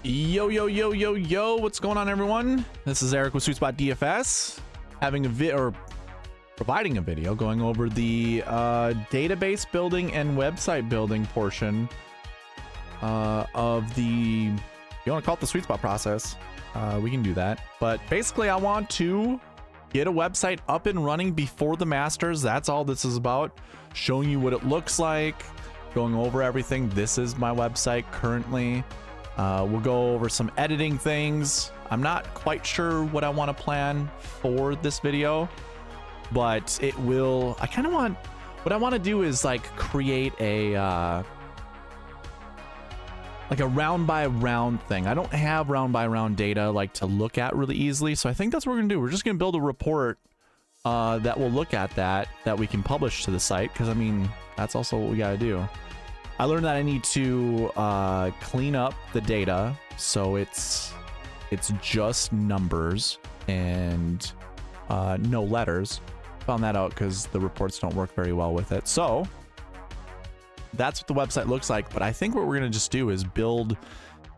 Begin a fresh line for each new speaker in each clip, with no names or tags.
Yo, yo, yo, yo, yo, what's going on, everyone? This is Eric with SweetSpotDFS, having providing a video going over the database building and website building portion of the, you want to call it the SweetSpot process. We can do that. But basically, I want to get a website up and running before the Masters. That's all this is about. Showing you what it looks like, going over everything. This is my website currently. We'll go over some editing things. I'm not quite sure what I want to plan for this video, but it will, what I want to do is like create a, like a round by round thing. I don't have round by round data like to look at really easily. So I think that's what we're gonna do. We're just gonna build a report that will look at that we can publish to the site. Cause I mean, that's also what we gotta do. I learned that I need to clean up the data so it's just numbers and no letters. Found that out because the reports don't work very well with it. So that's what the website looks like. But I think what we're gonna just do is build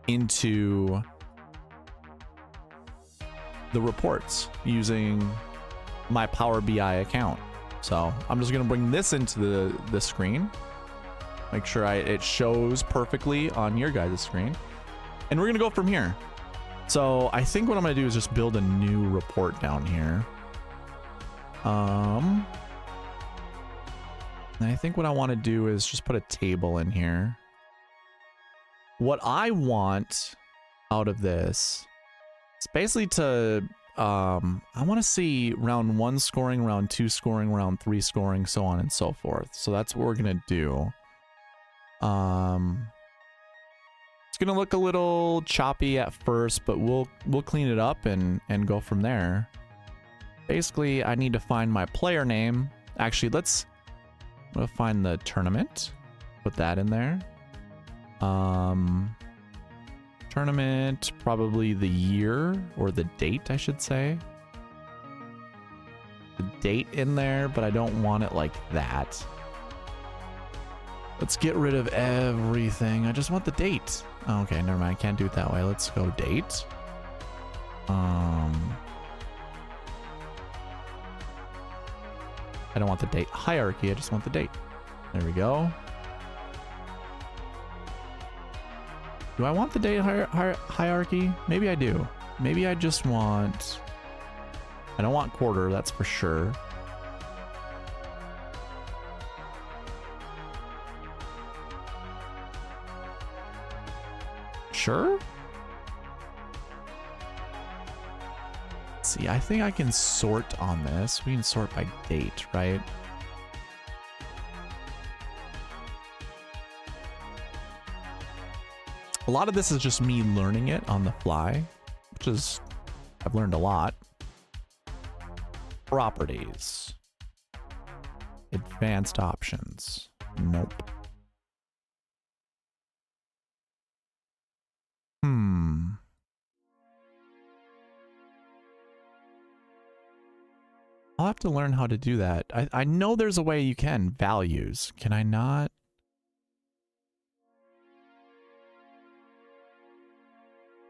into the reports using my Power BI account. So I'm just gonna bring this into the screen. Make sure it shows perfectly on your guys' screen. And we're gonna go from here. So I think what I'm gonna do is just build a new report down here. And I think what I wanna do is just put a table in here. What I want out of this is basically to, I wanna see round 1 scoring, round 2 scoring, round 3 scoring, so on and so forth. So that's what we're gonna do. It's gonna look a little choppy at first, but we'll clean it up and go from there. Basically, I need to find my player name. Actually, I'm gonna find the tournament, put that in there. Tournament, probably the year or the date, I should say. The date in there, but I don't want it like that. Let's get rid of everything. I just want the date. Oh, okay, never mind. I can't do it that way. Let's go date. I don't want the date hierarchy. I just want the date. There we go. Do I want the date hierarchy? Maybe I do. Maybe I just want... I don't want quarter, that's for sure. Sure. Let's see, I think I can sort on this. We can sort by date, right? A lot of this is just me learning it on the fly, which is, I've learned a lot. Properties. Advanced options. Nope. I'll have to learn how to do that. I know there's a way you can. Values. Can I not?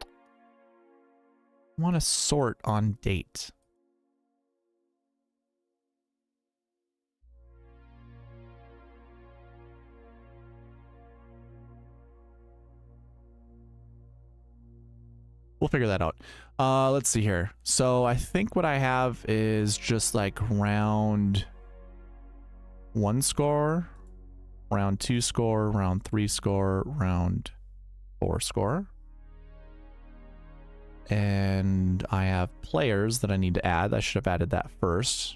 I want to sort on date. We'll figure that out. Let's see here. So I think what I have is just like round 1 score, round 2 score, round 3 score, round 4 score. And I have players that I need to add. I should have added that first.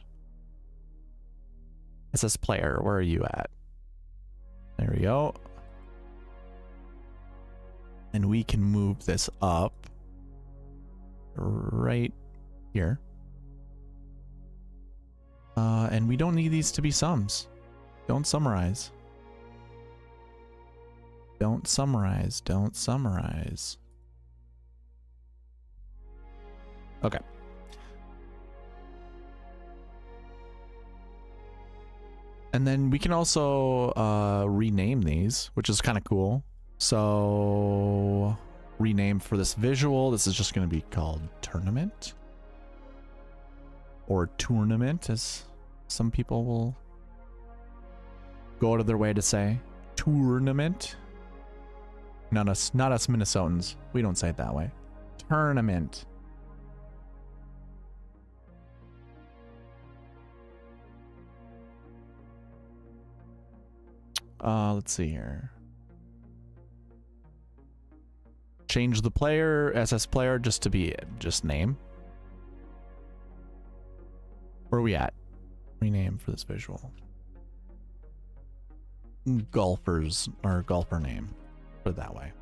It says player. Where are you at? There we go. And we can move this up. Right here. And we don't need these to be sums. Don't summarize. Don't summarize. Don't summarize. Okay. And then we can also rename these, which is kind of cool. So rename for this visual. This is just going to be called tournament or tournament, as some people will go out of their way to say. Tournament. Not us Minnesotans. We don't say it that way. Tournament. Let's see here. Change the player, SS player, just to be just name. Where are we at? Rename for this visual. Golfers or golfer name. Put it that way.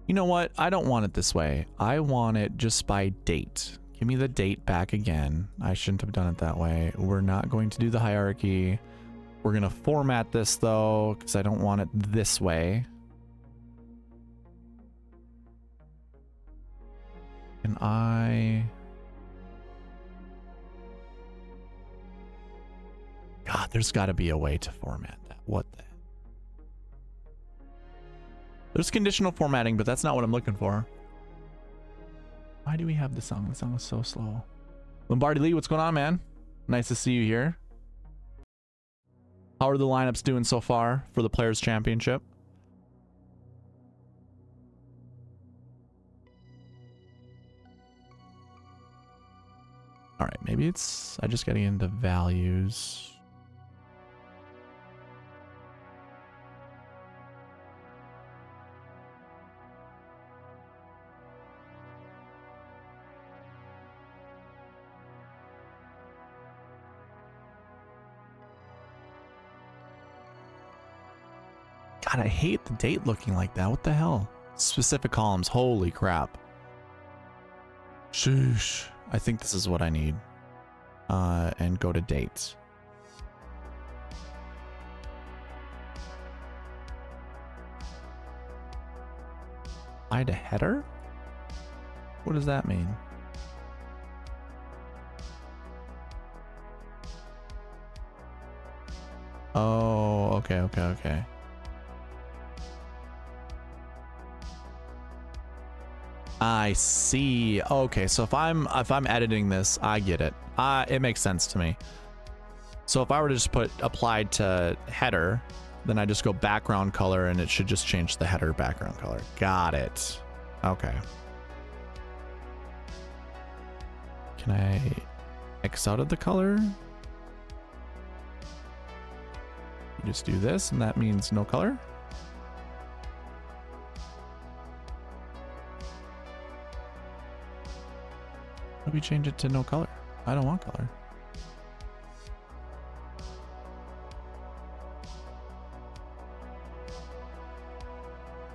You know what? I don't want it this way. I want it just by date. Give me the date back again. I shouldn't have done it that way. We're not going to do the hierarchy. We're going to format this though, because I don't want it this way. Can I... God, there's got to be a way to format that. What the... There's conditional formatting, but that's not what I'm looking for. Why do we have this song? The song is so slow. Lombardi Lee, what's going on, man? Nice to see you here. How are the lineups doing so far for the Players' Championship? All right, maybe it's... I just gotta get into values. God, I hate the date looking like that. What the hell? Specific columns. Holy crap. Sheesh. I think this is what I need. And go to dates. Hide a header? What does that mean? Oh, okay. I see. Okay, so if I'm editing this, I get it. It makes sense to me. So if I were to just put applied to header, then I just go background color and it should just change the header background color. Got it. Okay. Can I X out of the color? You just do this and that means no color. How do we change it to no color? I don't want color.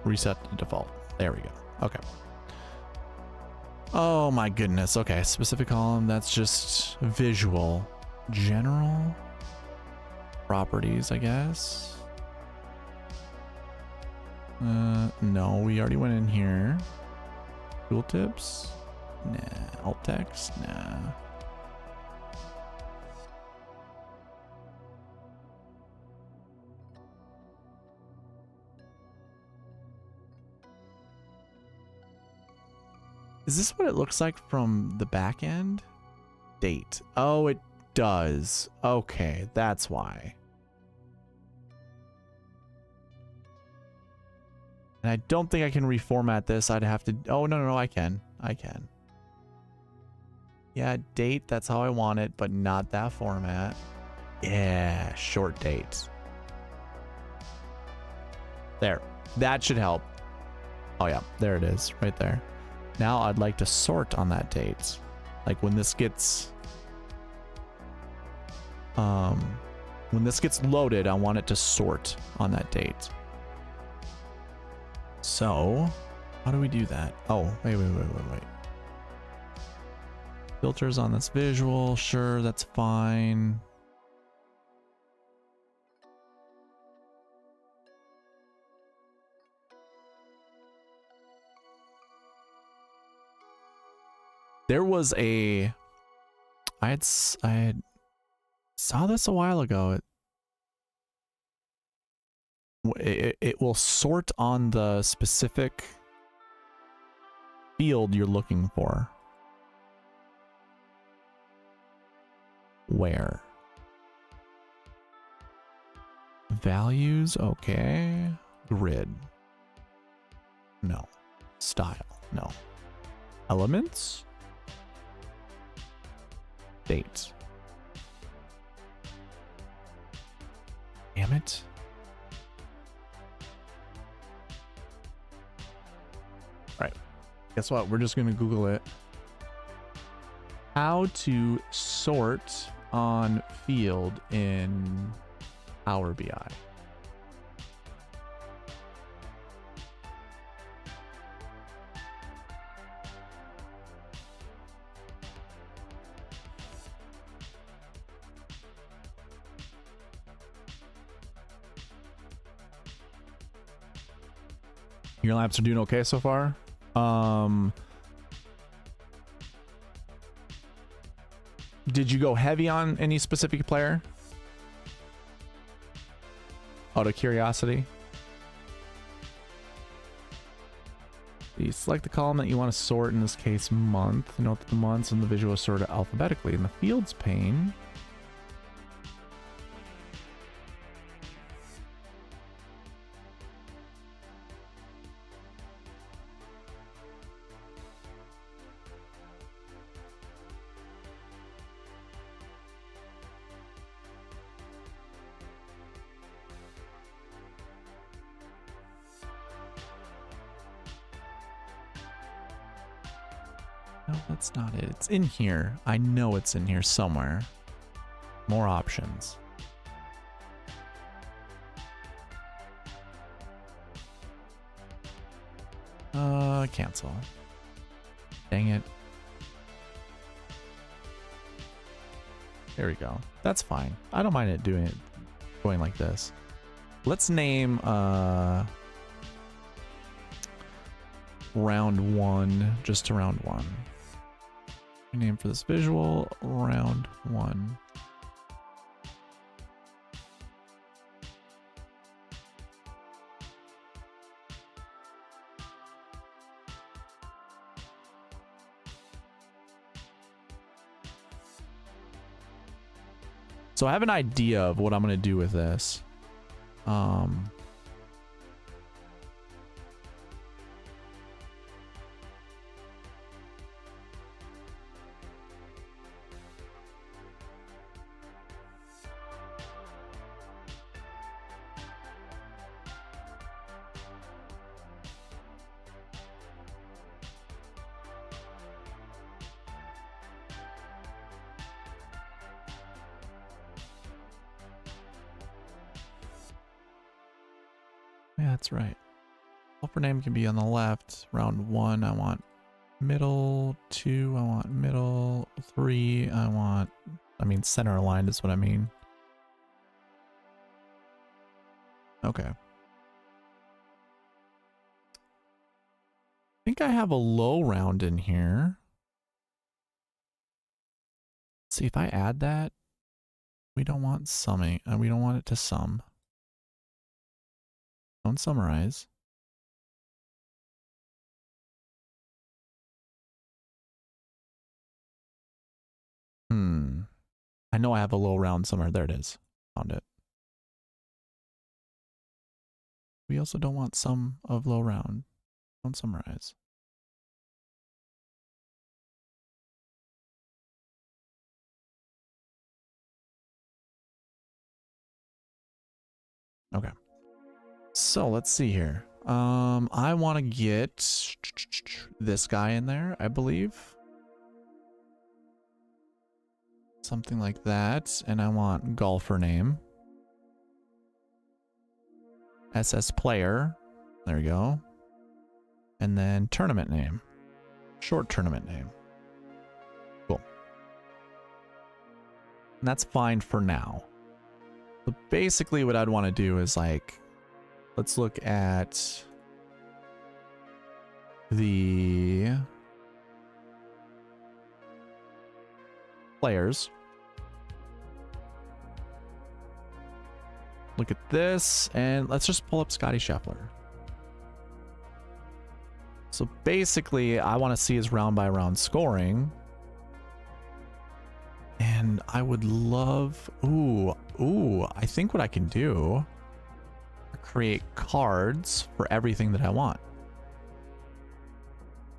Reset to default. There we go. Okay. Oh my goodness. Okay. Specific column. That's just visual. General properties, I guess. No, we already went in here. Tooltips. Nah. Alt text? Nah. Is this what it looks like from the back end? Date. Oh, it does. Okay, that's why. And I don't think I can reformat this. I'd have to... Oh, no, I can. Yeah, date, that's how I want it, but not that format. Yeah, short date. There. That should help. Oh yeah, there it is, right there. Now I'd like to sort on that date. Like when this gets... when this gets loaded, I want it to sort on that date. So, how do we do that? Oh, wait. Filters on this visual, sure, that's fine. There was a, I had saw this a while ago. It will sort on the specific field you're looking for. Where? Values, okay. Grid. No. Style, no. Elements? Date. Damn it. Right. Guess what? We're just going to Google it. How to sort on field in Power BI. Your laps are doing okay so far. Did you go heavy on any specific player? Out of curiosity. You select the column that you want to sort, in this case month. Note that the months and the visual is sorted alphabetically. In the fields pane, no, that's not it. It's in here. I know it's in here somewhere. More options. Cancel. Dang it. There we go. That's fine. I don't mind it going like this. Let's name round one, just to round one. Name for this visual, round one. So I have an idea of what I'm going to do with this. Yeah, that's right. Helper name can be on the left. Round one, I want middle. Two, I want middle. Three, I mean center aligned is what I mean. Okay. I think I have a low round in here. See, if I add that, we don't want summing. We don't want it to sum. Don't summarize. I know I have a low round somewhere. There it is. Found it. We also don't want sum of low round. Don't summarize. Okay. So let's see here. I want to get this guy in there, I believe. Something like that. And I want golfer name. SS player. There we go. And then tournament name. Short tournament name. Cool. And that's fine for now. So basically what I'd want to do is like, let's look at the players. Look at this, and let's just pull up Scotty Scheffler. So basically, I want to see his round by round scoring. And I would love, I think what I can do, create cards for everything that I want.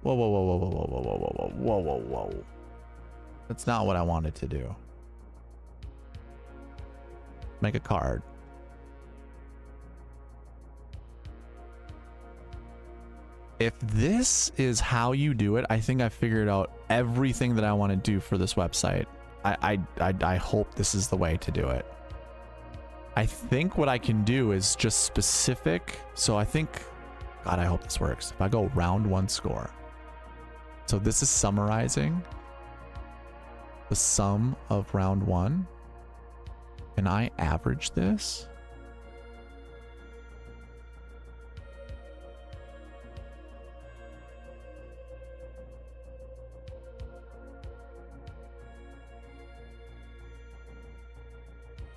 Whoa, whoa, whoa, whoa, whoa, whoa, whoa, whoa, whoa, whoa, whoa, whoa. That's not what I wanted to do. Make a card. If this is how you do it, I think I figured out everything that I want to do for this website. I hope this is the way to do it. I think what I can do is just specific. So I think, God, I hope this works. If I go round one score. So this is summarizing the sum of round one. Can I average this?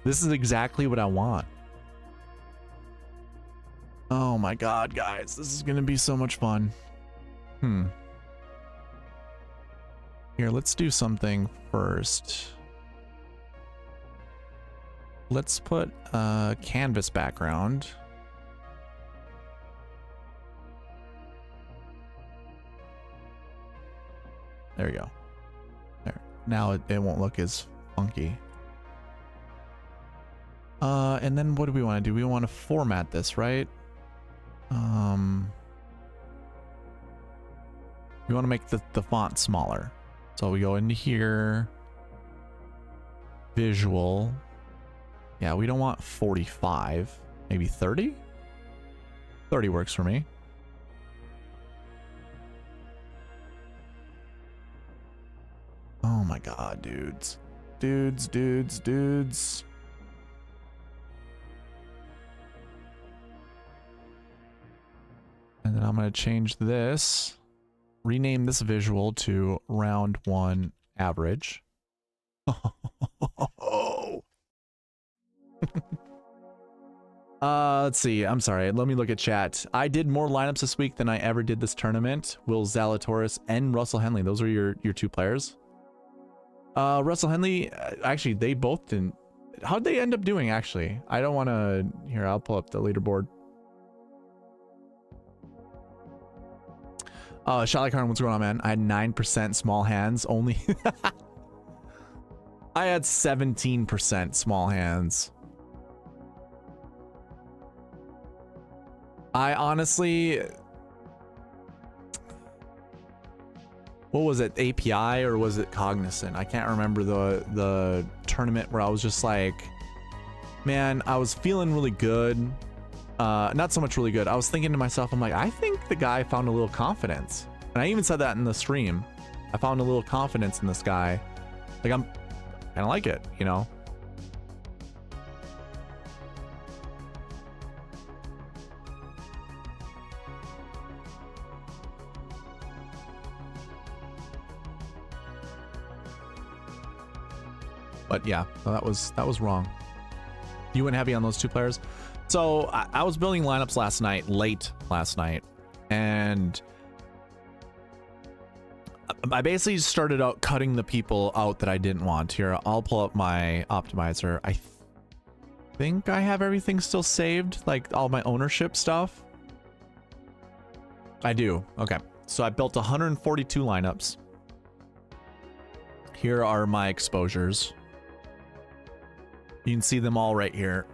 This is exactly what I want. Oh my God, guys, this is gonna be so much fun. Here, let's do something first. Let's put a canvas background. There we go. There. Now it won't look as funky. And then what do we want to do? We want to format this, right? We want to make the font smaller. So we go into here. Visual. Yeah, we don't want 45. Maybe 30? 30 works for me. Oh my God, dudes. Dudes. And then I'm going to change this, rename this visual to round one average. Let's see. I'm sorry. Let me look at chat. I did more lineups this week than I ever did this tournament. Will Zalatoris and Russell Henley. Those are your two players. Russell Henley, actually, they both didn't. How'd they end up doing, actually? I don't want to... Here, I'll pull up the leaderboard. Shot like Harn, what's going on, man? I had 9% small hands only. I had 17% small hands. I honestly... What was it? API or was it Cognizant? I can't remember the tournament where I was just like, man, I was feeling really good. Not so much really good. I was thinking to myself, I'm like, I think the guy found a little confidence. And I even said that in the stream. I found a little confidence in this guy. Like, I kind of like it, you know? But yeah, no, that was wrong. You went heavy on those two players. So I was building lineups late last night, and I basically started out cutting the people out that I didn't want. Here, I'll pull up my optimizer. I think I have everything still saved, like all my ownership stuff. I do. Okay, so I built 142 lineups. Here are my exposures. You can see them all right here.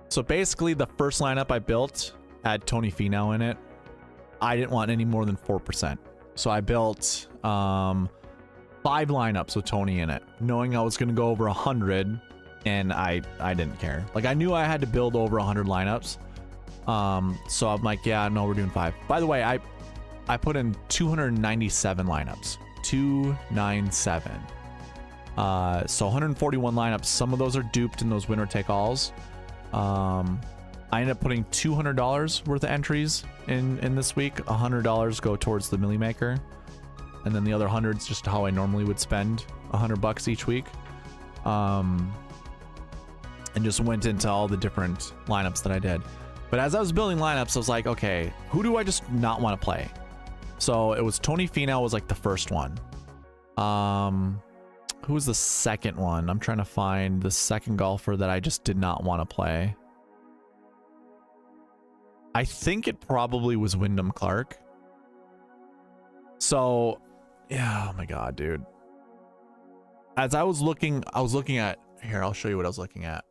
So basically, the first lineup I built had Tony Finau in it. I didn't want any more than 4%. So I built 5 lineups with Tony in it, knowing I was going to go over 100, and I didn't care. Like, I knew I had to build over 100 lineups. So I'm like, yeah, no, we're doing 5. By the way, I put in 297 lineups. 297. So 141 lineups. Some of those are duped in those winner take alls. I ended up putting $200 worth of entries in this week. $100 go towards the Millie Maker, and then the other 100's just how I normally would spend $100 each week. And just went into all the different lineups that I did. But as I was building lineups, I was like, okay, who do I just not want to play? So it was Tony Finau was like the first one. Who was the second one? I'm trying to find the second golfer that I just did not want to play. I think it probably was Wyndham Clark. So, yeah, oh my God, dude. As I was looking at, here, I'll show you what I was looking at.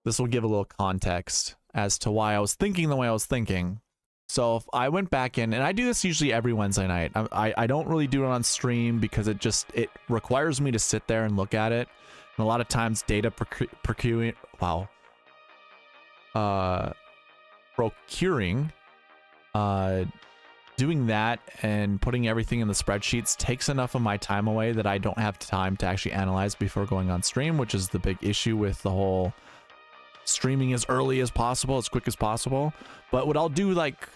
This will give a little context as to why I was thinking the way I was thinking. So if I went back in, and I do this usually every Wednesday night. I don't really do it on stream because it requires me to sit there and look at it. And a lot of times data procuring, doing that and putting everything in the spreadsheets takes enough of my time away that I don't have time to actually analyze before going on stream, which is the big issue with the whole streaming as early as possible, as quick as possible. But what I'll do, like,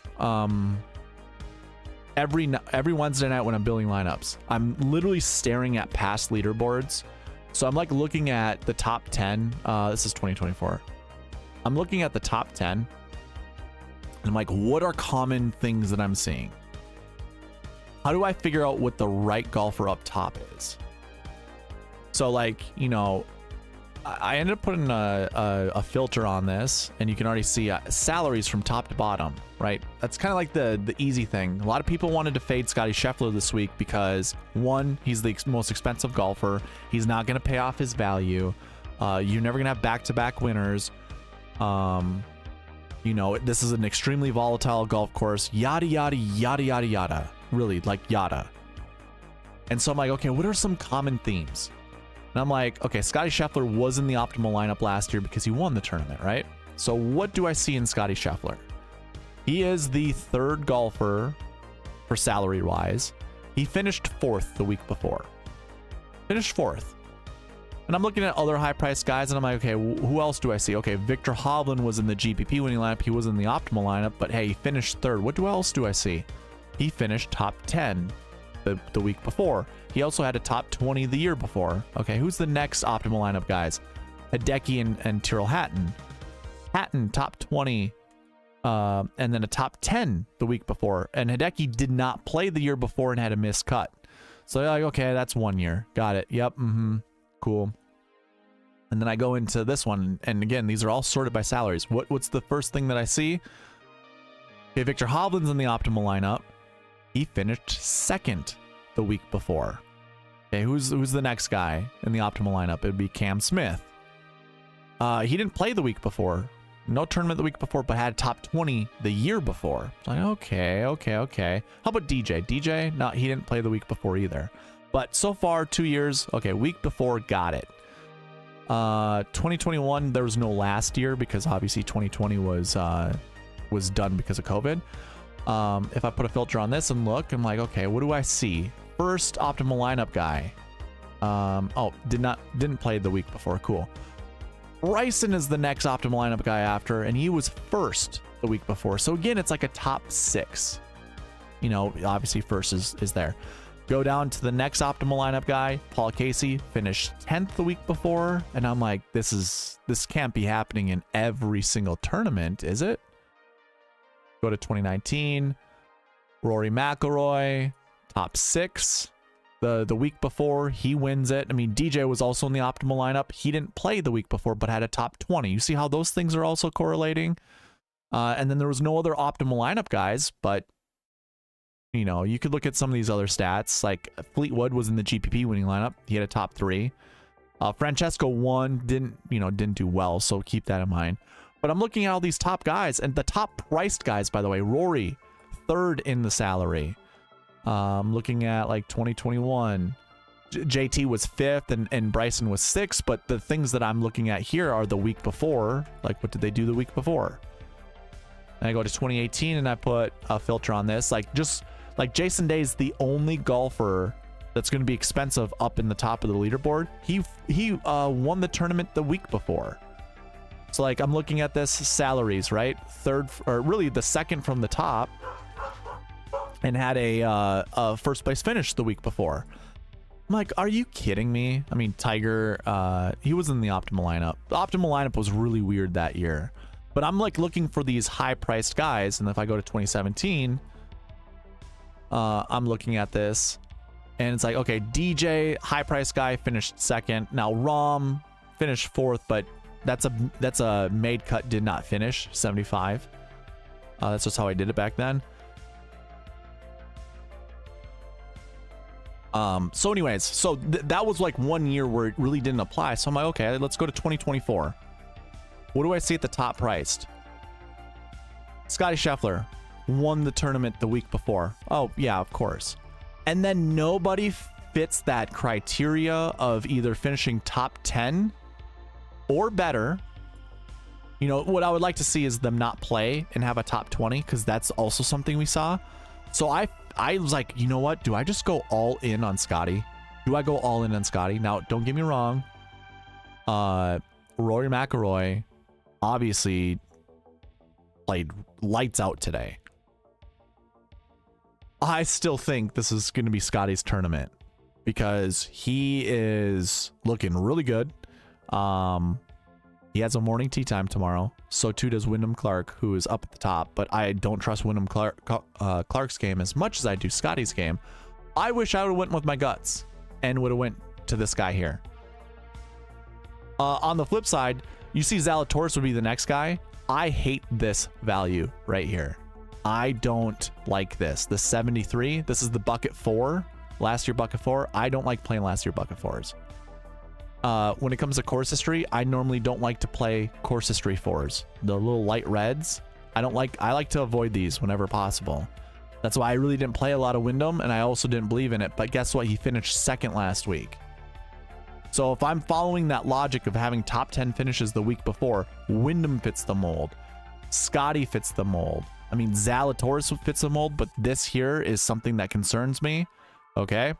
every Wednesday night when I'm building lineups, I'm literally staring at past leaderboards. So I'm like looking at the top 10. This is 2024. I'm looking at the top 10 and I'm like, what are common things that I'm seeing? How do I figure out what the right golfer up top is? So, like, you know, I ended up putting a filter on this, and you can already see salaries from top to bottom, right? That's kind of like the easy thing. A lot of people wanted to fade Scottie Scheffler this week because, one, he's the most expensive golfer. He's not going to pay off his value. You're never going to have back-to-back winners. You know, this is an extremely volatile golf course. Yada, yada, yada, yada, yada. Really, like, yada. And so I'm like, okay, what are some common themes? And I'm like, okay, Scottie Scheffler was in the optimal lineup last year because he won the tournament, right? So what do I see in Scottie Scheffler? He is the third golfer for salary-wise. He finished 4th the week before. Finished 4th. And I'm looking at other high-priced guys, and I'm like, okay, who else do I see? Okay, Victor Hovland was in the GPP winning lineup. He was in the optimal lineup, but hey, he finished 3rd. What else do I see? He finished top 10 the week before. He also had a top 20 the year before. Okay, who's the next optimal lineup guys? Hideki and Tyrrell Hatton. Hatton top 20, and then a top 10 the week before. And Hideki did not play the year before and had a missed cut. So you're like, okay, that's 1 year. Got it. Yep. Cool. And then I go into this one, and again, these are all sorted by salaries. What's the first thing that I see? Okay, Victor Hovland's in the optimal lineup. He finished 2nd the week before. Okay, who's the next guy in the optimal lineup? It'd be Cam Smith. He didn't play the week before. No tournament the week before, but had top 20 the year before. Like, okay. How about DJ? DJ, no, he didn't play the week before either. But so far, 2 years. Okay, week before, got it. 2021, there was no last year because obviously 2020 was done because of COVID. If I put a filter on this and look, I'm like, okay, what do I see? First optimal lineup guy. Oh, didn't play the week before. Cool. Bryson is the next optimal lineup guy after, and he was 1st the week before. So again, it's like a top 6. You know, obviously first is there. Go down to the next optimal lineup guy, Karl Casey, finished 10th the week before, and I'm like, this can't be happening in every single tournament, is it? Go to 2019, Rory McIlroy, top 6. The week before, he wins it. I mean, DJ was also in the optimal lineup. He didn't play the week before, but had a top 20. You see how those things are also correlating? And then there was no other optimal lineup guys, but you know, you could look at some of these other stats. Like Fleetwood was in the GPP winning lineup. He had a top 3. Francesco won, didn't do well, so keep that in mind. But I'm looking at all these top guys, and the top priced guys, by the way, Rory, 3rd in the salary. Looking at like 2021, JT was 5th and Bryson was 6th, but the things that I'm looking at here are the week before. Like, what did they do the week before? And I go to 2018 and I put a filter on this. Like, just like Jason Day is the only golfer that's going to be expensive up in the top of the leaderboard. He won the tournament the week before. So like, I'm looking at this salaries, right? 3rd, or really the 2nd from the top, and had a 1st place finish the week before. I'm like, are you kidding me? I mean, Tiger, he was in the optimal lineup. The optimal lineup was really weird that year. But I'm like looking for these high-priced guys, and if I go to 2017, I'm looking at this, and it's like, okay, DJ, high-priced guy, finished second. Now Rom finished fourth, but that's a made cut, did not finish, 75. That's just how I did it back then. So anyways, so that was like 1 year where it really didn't apply. So I'm like, okay, let's go to 2024. What do I see at the top priced? Scotty Scheffler won the tournament the week before. Oh yeah, of course. And then nobody fits that criteria of either finishing top 10 or better. You know, what I would like to see is them not play and have a top 20, because that's also something we saw. So I was like, you know what? Do I just go all in on Scotty? Do I go all in on Scotty? Now, don't get me wrong. Rory McIlroy obviously played lights out today. I still think this is going to be Scotty's tournament because he is looking really good. He has a morning tee time tomorrow. So too does Wyndham Clark, who is up at the top. But I don't trust Wyndham Clark's game as much as I do Scotty's game. I wish I would have went with my guts and would have went to this guy here. On the flip side, you see Zalatoris would be the next guy. I hate this value right here. I don't like this. The 73. This is the bucket 4. Last year bucket 4. I don't like playing last year bucket 4s. When it comes to course history, I normally don't like to play course history 4s. The little light reds, I like to avoid these whenever possible. That's why I really didn't play a lot of Wyndham, and I also didn't believe in it. But guess what? He finished second last week. So if I'm following that logic of having top 10 finishes the week before, Wyndham fits the mold. Scotty fits the mold. I mean, Zalatoris fits the mold, but this here is something that concerns me. Okay.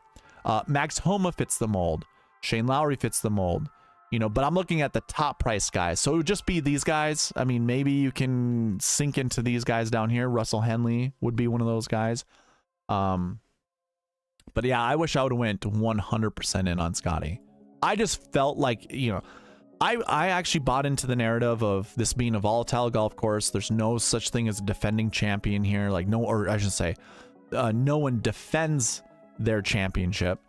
Max Homa fits the mold. Shane Lowry fits the mold, you know, but I'm looking at the top price guys. So it would just be these guys. I mean, maybe you can sink into these guys down here. Russell Henley would be one of those guys. But yeah, I wish I would have went 100% in on Scotty. I just felt like, you know, I actually bought into the narrative of this being a volatile golf course. There's no such thing as a defending champion here. Like no, or I should say, no one defends their championship.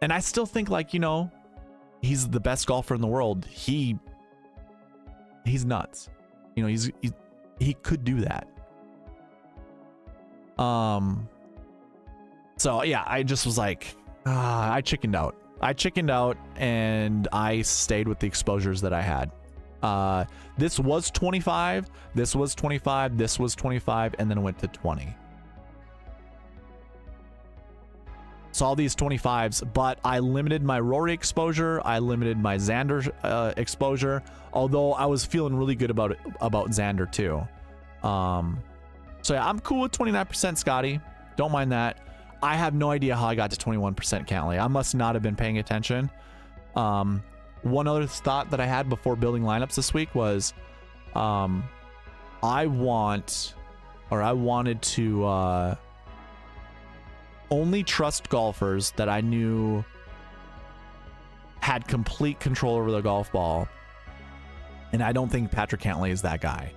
And I still think, like, you know, he's the best golfer in the world. He's nuts. You know, he could do that. So yeah, I just was like, I chickened out. And I stayed with the exposures that I had. This was 25, this was 25, this was 25, and then it went to 20. So all these 25s, but I limited my Rory exposure. I limited my Xander exposure, although I was feeling really good about Xander too. So yeah, I'm cool with 29% Scotty. Don't mind that. I have no idea how I got to 21% Cantley. I must not have been paying attention. One other thought that I had before building lineups this week was I wanted to only trust golfers that I knew had complete control over the golf ball. And I don't think Patrick Cantley is that guy.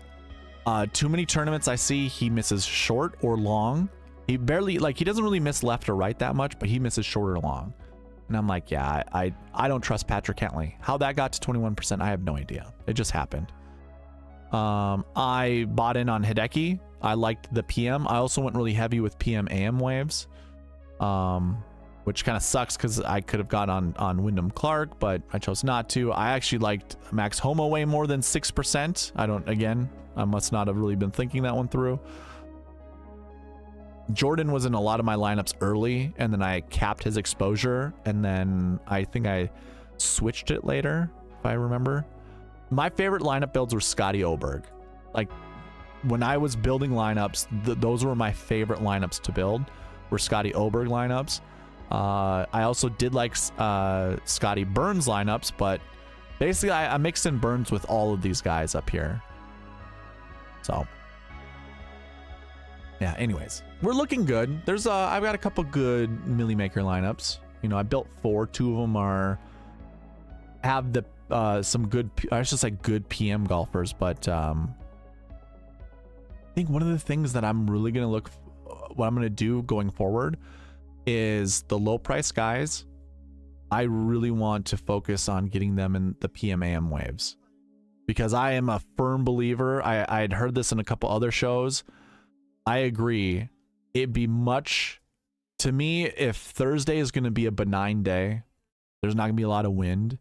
Too many tournaments I see he misses short or long. He barely, like, he doesn't really miss left or right that much, but he misses short or long. And I'm like, yeah, I don't trust Patrick Cantley. How that got to 21%, I have no idea. It just happened. I bought in on Hideki. I liked the PM. I also went really heavy with PM AM waves. Which kind of sucks because I could have got on Wyndham Clark, but I chose not to. I actually liked Max Homa way more than 6%. I must not have really been thinking that one through. Jordan was in a lot of my lineups early, and then I capped his exposure, and then I think I switched it later, if I remember. My favorite lineup builds were Scotty Oberg. Like, when I was building lineups, those were my favorite lineups to build, were Scotty Oberg lineups. I also did like Scotty Burns lineups, but basically I mixed in Burns with all of these guys up here. So Yeah, anyways, we're looking good. There's I've got a couple good Millie Maker lineups. You know, I built 4. 2 of them have the some good, I should say good PM golfers, but I think one of the things that I'm really gonna what I'm gonna do going forward is the low price guys. I really want to focus on getting them in the PM AM waves, because I am a firm believer. I had heard this in a couple other shows. I agree. It'd be much, to me, if Thursday is going to be a benign day, there's not going to be a lot of wind,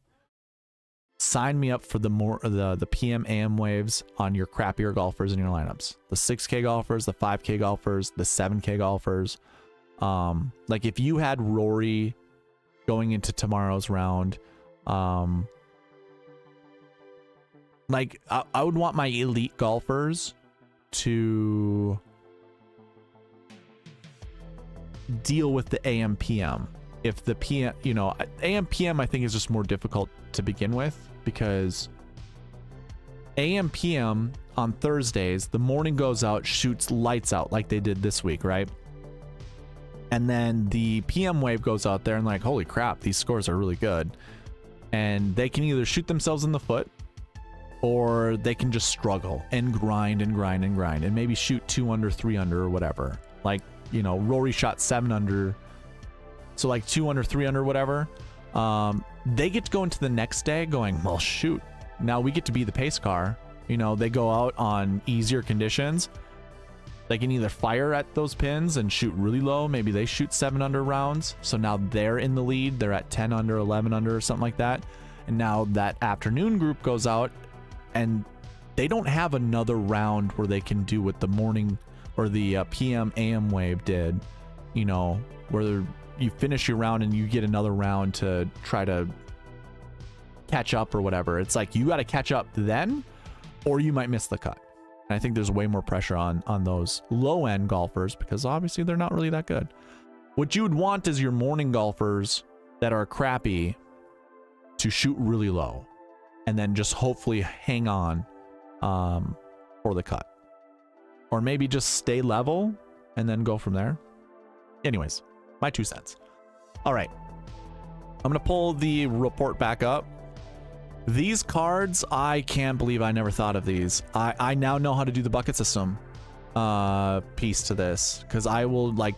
sign me up for the PM AM waves on your crappier golfers in your lineups. The 6K golfers, the 5K golfers, the 7K golfers. Like if you had Rory going into tomorrow's round, like I would want my elite golfers to deal with the AM PM. If the PM, you know, AM PM I think is just more difficult to begin with, because AM PM on Thursdays, the morning goes out, shoots lights out like they did this week, right? And then the PM wave goes out there and like, holy crap, these scores are really good. And they can either shoot themselves in the foot, or they can just struggle and grind and grind and grind and maybe shoot 2 under, 3 under, or whatever. Like, you know, Rory shot 7 under, so like 2 under, 3 under, whatever. They get to go into the next day going, well, shoot, now we get to be the pace car. You know, they go out on easier conditions. They can either fire at those pins and shoot really low. Maybe they shoot 7 under rounds. So now they're in the lead. They're at 10 under, 11 under, or something like that. And now that afternoon group goes out and they don't have another round where they can do what the morning or the PM AM wave did, you know, where you finish your round and you get another round to try to catch up or whatever. It's like you got to catch up then, or you might miss the cut. And I think there's way more pressure on those low end golfers, because obviously they're not really that good. What you would want is your morning golfers that are crappy to shoot really low and then just hopefully hang on for the cut, or maybe just stay level and then go from there. Anyways, my 2 cents. All right, I'm gonna pull the report back up. These cards, I can't believe I never thought of these. I now know how to do the bucket system piece to this, because I will, like,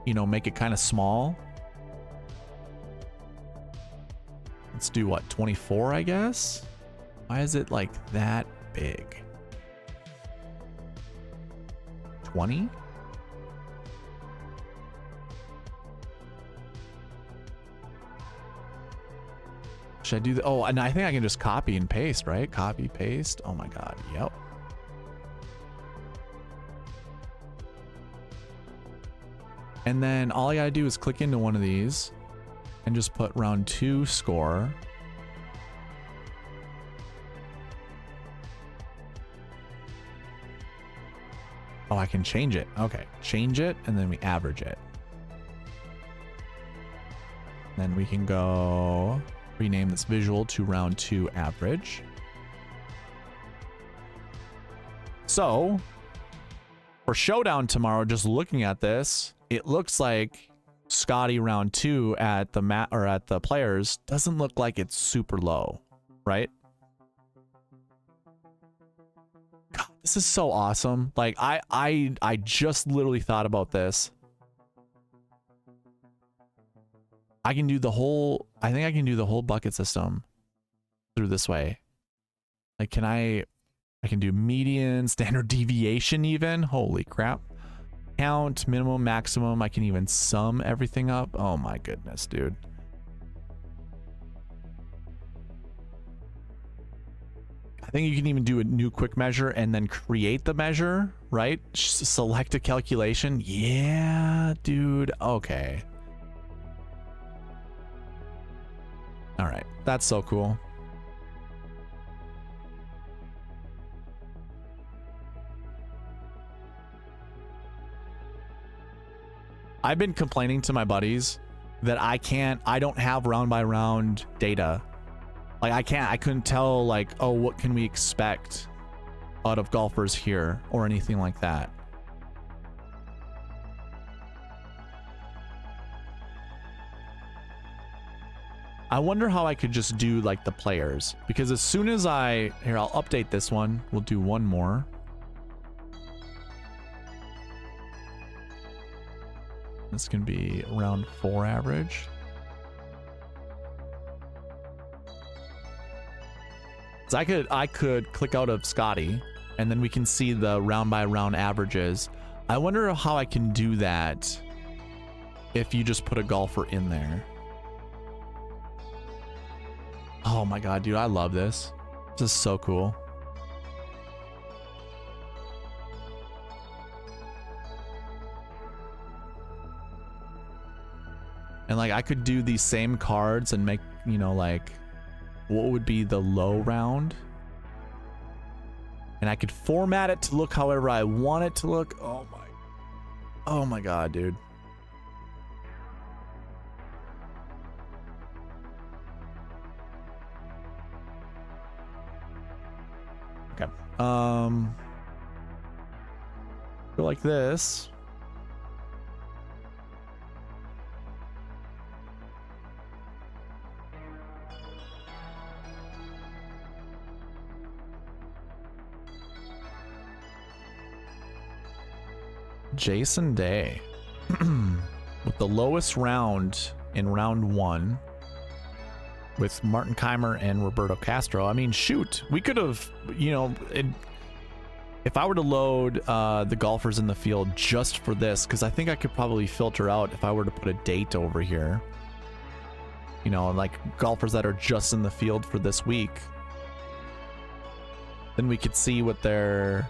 you know, make it kind of small. Let's do what, 24, I guess? Why is it like that big? 20? Should I do the, oh, and I think I can just copy and paste, right? Copy, paste. Oh my God. Yep. And then all I gotta do is click into one of these and just put round 2 score. Oh, I can change it. Okay. Change it and then we average it. Then we can go rename this visual to round 2 average. So for showdown tomorrow, just looking at this, it looks like Scotty round 2 at the mat or at the players doesn't look like it's super low, right? God, this is so awesome. Like I just literally thought about this. I can do the whole, I think I can do the whole bucket system through this way. Like, I can do median, standard deviation even. Holy crap. Count, minimum, maximum. I can even sum everything up. Oh my goodness, dude. I think you can even do a new quick measure and then create the measure, right? Select a calculation. Yeah, dude. Okay. All right, that's so cool. I've been complaining to my buddies that I don't have round by round data. Like I couldn't tell like, oh, what can we expect out of golfers here or anything like that. I wonder how I could just do like the players, because as soon as I'll update this one. We'll do one more. This can be round 4 average. So I could click out of Scotty, and then we can see the round by round averages. I wonder how I can do that if you just put a golfer in there. Oh my god, dude, I love this. This is so cool. And like I could do these same cards and make, you know, like what would be the low round, and I could format it to look however I want it to look. Oh my god, dude. Okay. Go like this. Jason Day with the lowest round in round 1 with Martin Keimer and Roberto Castro. I mean, shoot, we could have, you know, if I were to load the golfers in the field just for this, because I think I could probably filter out if I were to put a date over here, you know, like golfers that are just in the field for this week, then we could see what their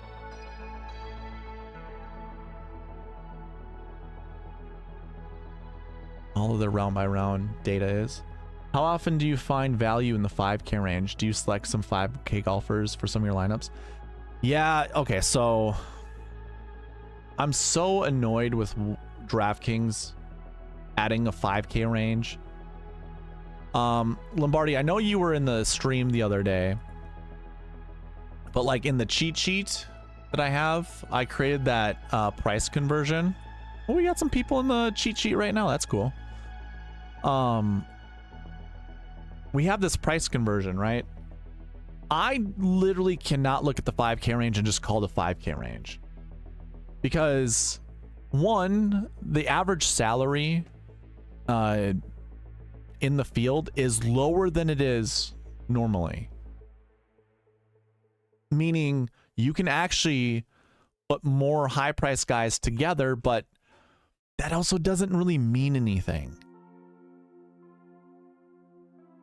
all of the round by round data is. How often do you find value in the 5K range? Do you select some 5K golfers for some of your lineups? Yeah, okay, so I'm so annoyed with DraftKings adding a 5K range. Lombardi, I know you were in the stream the other day, but like in the cheat sheet that I have, I created that price conversion. Well, we got some people in the cheat sheet right now. That's cool. We have this price conversion, right? I literally cannot look at the 5K range and just call the 5K range, because one, the average salary in the field is lower than it is normally, meaning you can actually put more high price guys together, but that also doesn't really mean anything.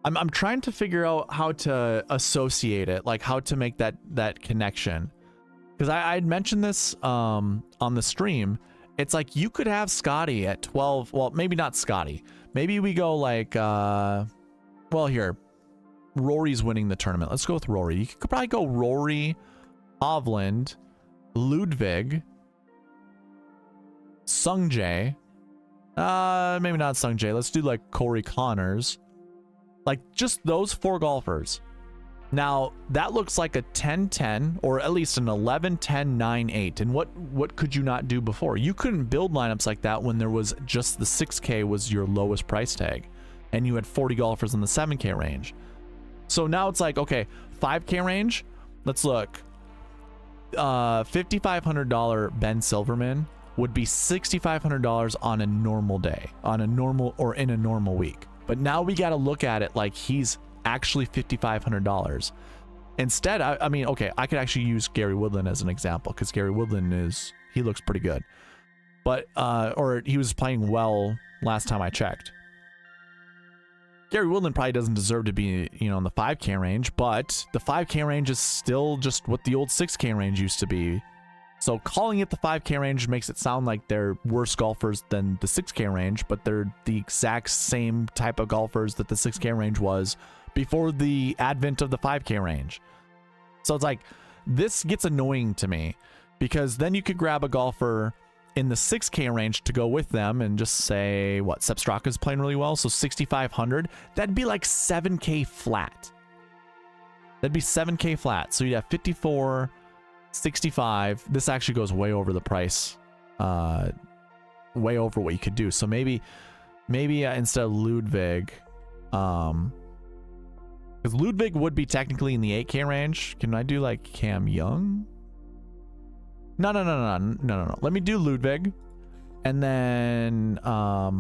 I'm trying to figure out how to associate it, like how to make that connection, because I had mentioned this on the stream. It's like you could have Scotty at 12. Well, maybe not Scotty. Maybe we go like well, here, Rory's winning the tournament. Let's go with Rory. You could probably go Rory, Hovland, Ludwig, Sungjae. Maybe not Sungjae. Let's do like Corey Connors. Like just those 4 golfers. Now that looks like a 10-10 or at least an 11-10-9-8. And what could you not do before? You couldn't build lineups like that when there was just the 6K was your lowest price tag, and you had 40 golfers in the 7K range. So now it's like, okay, 5K range. Let's look. $5,500 Ben Silverman would be $6,500 on a normal day, on a normal or in a normal week. But now we got to look at it like he's actually $5,500. Instead, I mean, okay, I could actually use Gary Woodland as an example, because Gary Woodland he looks pretty good. But, or he was playing well last time I checked. Gary Woodland probably doesn't deserve to be, you know, in the 5K range, but the 5K range is still just what the old 6K range used to be. So calling it the 5K range makes it sound like they're worse golfers than the 6K range, but they're the exact same type of golfers that the 6K range was before the advent of the 5K range. So it's like, this gets annoying to me, because then you could grab a golfer in the 6K range to go with them and just say, what, Sepp Straka's playing really well, so 6,500. That'd be like 7K flat. That'd be 7K flat. So you'd have 54, 65. This actually goes way over the price, way over what you could do. So maybe instead of Ludwig, Because Ludwig would be technically in the 8K range. Can I do like Cam Young? No. Let me do Ludwig. And then I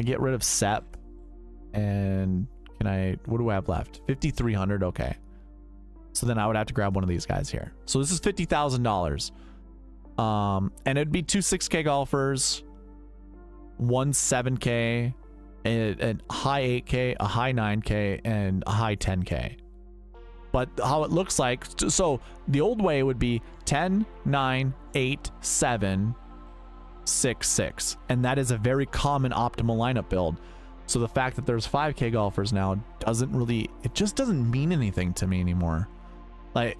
get rid of Sep. And can I, what do I have left? 5,300, okay. So then I would have to grab one of these guys here. So this is $50,000. And it'd be 2 6K golfers, 1 7K, a high 8K, a high 9K, and a high 10K. But how it looks like, so the old way would be 10, 9, 8, 7, 6, 6. And that is a very common optimal lineup build. So the fact that there's 5K golfers now doesn't really, it just doesn't mean anything to me anymore. Like,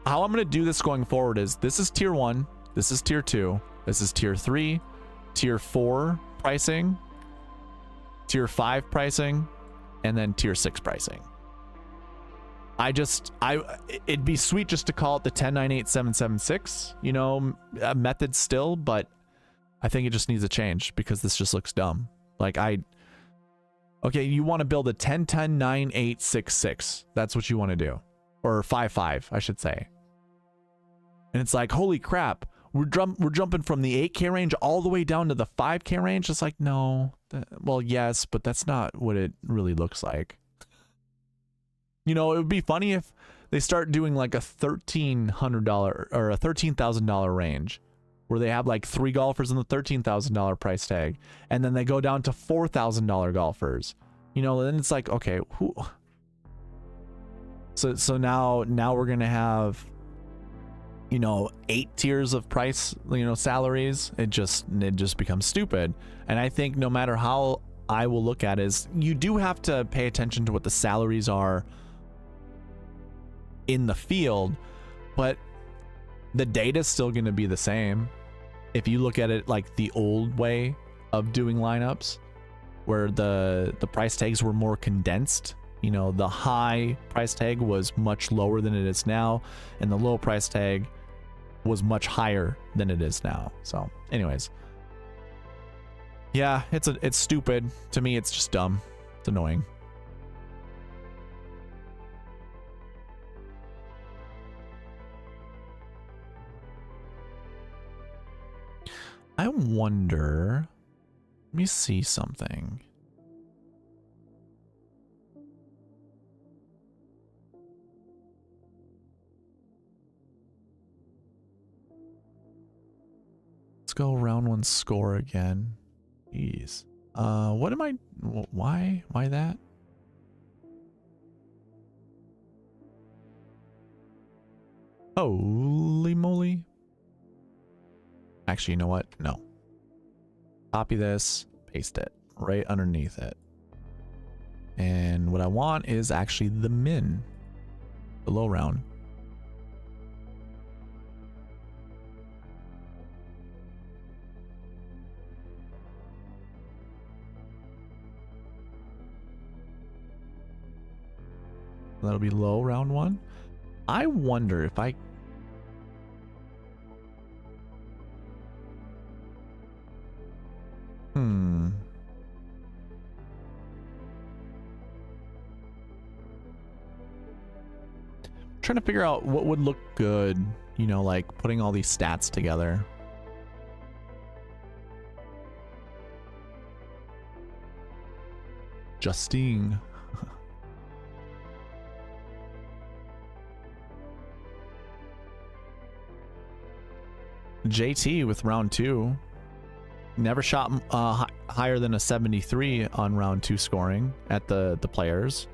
how I'm going to do this going forward is, this is tier 1, this is tier 2, this is tier 3, tier 4 pricing, tier 5 pricing, and then tier 6 pricing. It'd be sweet just to call it the 10, 9, 8, 7, 7, 6, you know, method still, but I think it just needs a change because this just looks dumb. Like okay, you want to build a 10, 10, 9, 8, 6, 6. That's what you want to do. Or 5, 5, I should say. And it's like, holy crap, we're jumping from the 8K range all the way down to the 5K range. It's like, no, well, yes, but that's not what it really looks like. You know, it would be funny if they start doing like a $1,300 or a $13,000 range where they have like 3 golfers in the $13,000 price tag, and then they go down to $4,000 golfers. You know, then it's like, okay, who? So now we're gonna have, you know, 8 tiers of price, you know, salaries. It just becomes stupid. And I think no matter how I will look at it, is you do have to pay attention to what the salaries are in the field, but the data is still going to be the same. If you look at it like the old way of doing lineups, where the price tags were more condensed, you know, the high price tag was much lower than it is now, and the low price tag was much higher than it is now. So anyways, yeah, it's stupid. To me, it's just dumb. It's annoying. I wonder, let me see something. Let's go round 1 score again. Jeez. What am I, why that? Holy moly. Actually, you know what? No. Copy this, paste it right underneath it. And what I want is actually the min, the low round. That'll be low round 1. I wonder if I... Trying to figure out what would look good, you know, like putting all these stats together. Justine. JT with round 2. Never shot higher than a 73 on round 2 scoring at the players.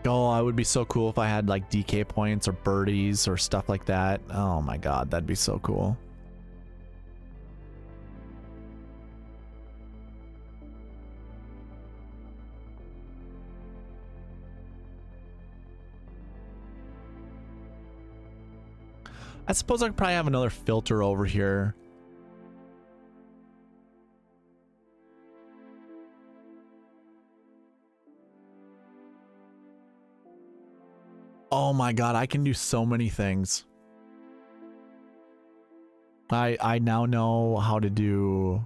Oh, it would be so cool if I had like DK points or birdies or stuff like that. Oh my god, that'd be so cool. I suppose I could probably have another filter over here. Oh my god, I can do so many things. I now know how to do.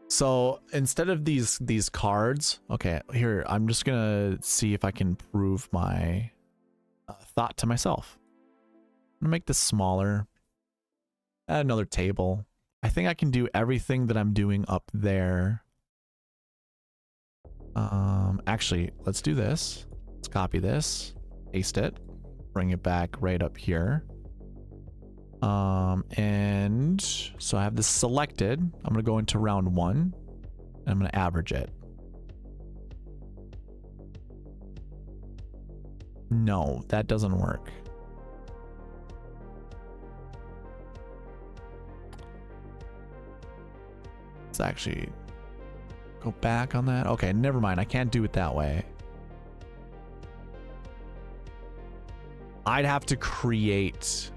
So instead of these cards, okay, here, I'm just gonna see if I can prove my thought to myself. I'm gonna make this smaller. Add another table. I think I can do everything that I'm doing up there. Actually, let's do this. Let's copy this, paste it, bring it back right up here. And so I have this selected. I'm gonna go into round 1 and I'm gonna average it. No, that doesn't work. Let's actually go back on that. Okay, never mind. I can't do it that way. I'd have to create.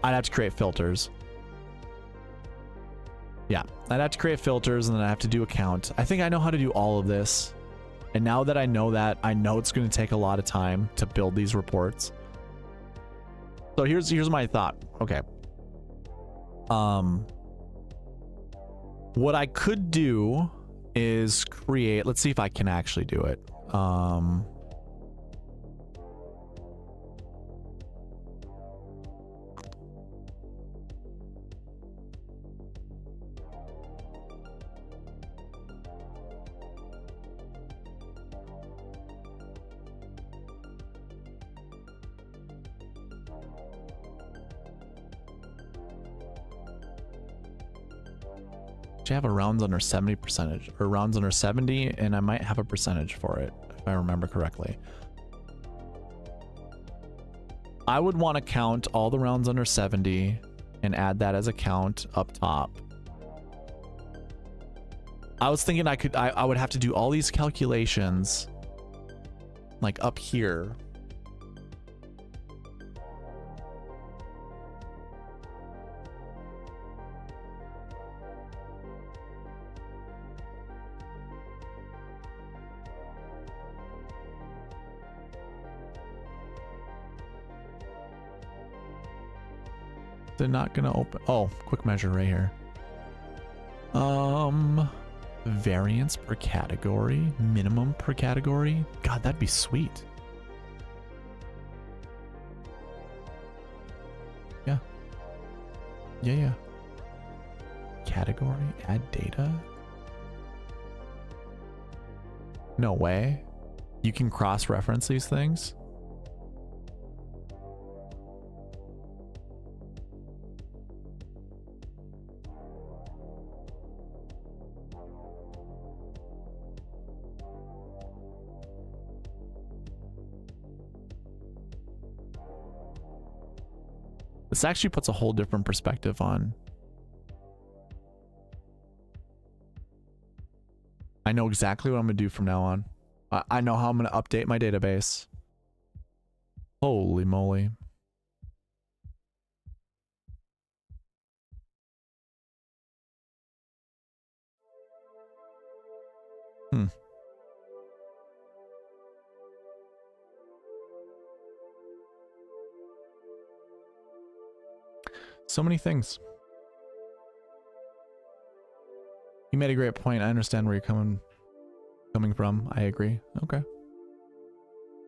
I'd have to create filters. Yeah, I'd have to create filters and then I have to do a count. I think I know how to do all of this. And now that I know that, I know it's going to take a lot of time to build these reports. So here's my thought. Okay. What I could do is create, let's see if I can actually do it. I have a rounds under 70 percentage or rounds under 70 and I might have a percentage for it if I remember correctly. I would want to count all the rounds under 70 and add that as a count up top. I was thinking I would have to do all these calculations like up here. They're not gonna open. Oh, quick measure right here. Variance per category, minimum per category. God, that'd be sweet. Yeah. Yeah. Category, add data. No way. You can cross-reference these things. This actually puts a whole different perspective on. I know exactly what I'm going to do from now on. I know how I'm going to update my database. Holy moly. So many things. You made a great point. I understand where you're coming from. I agree. Okay.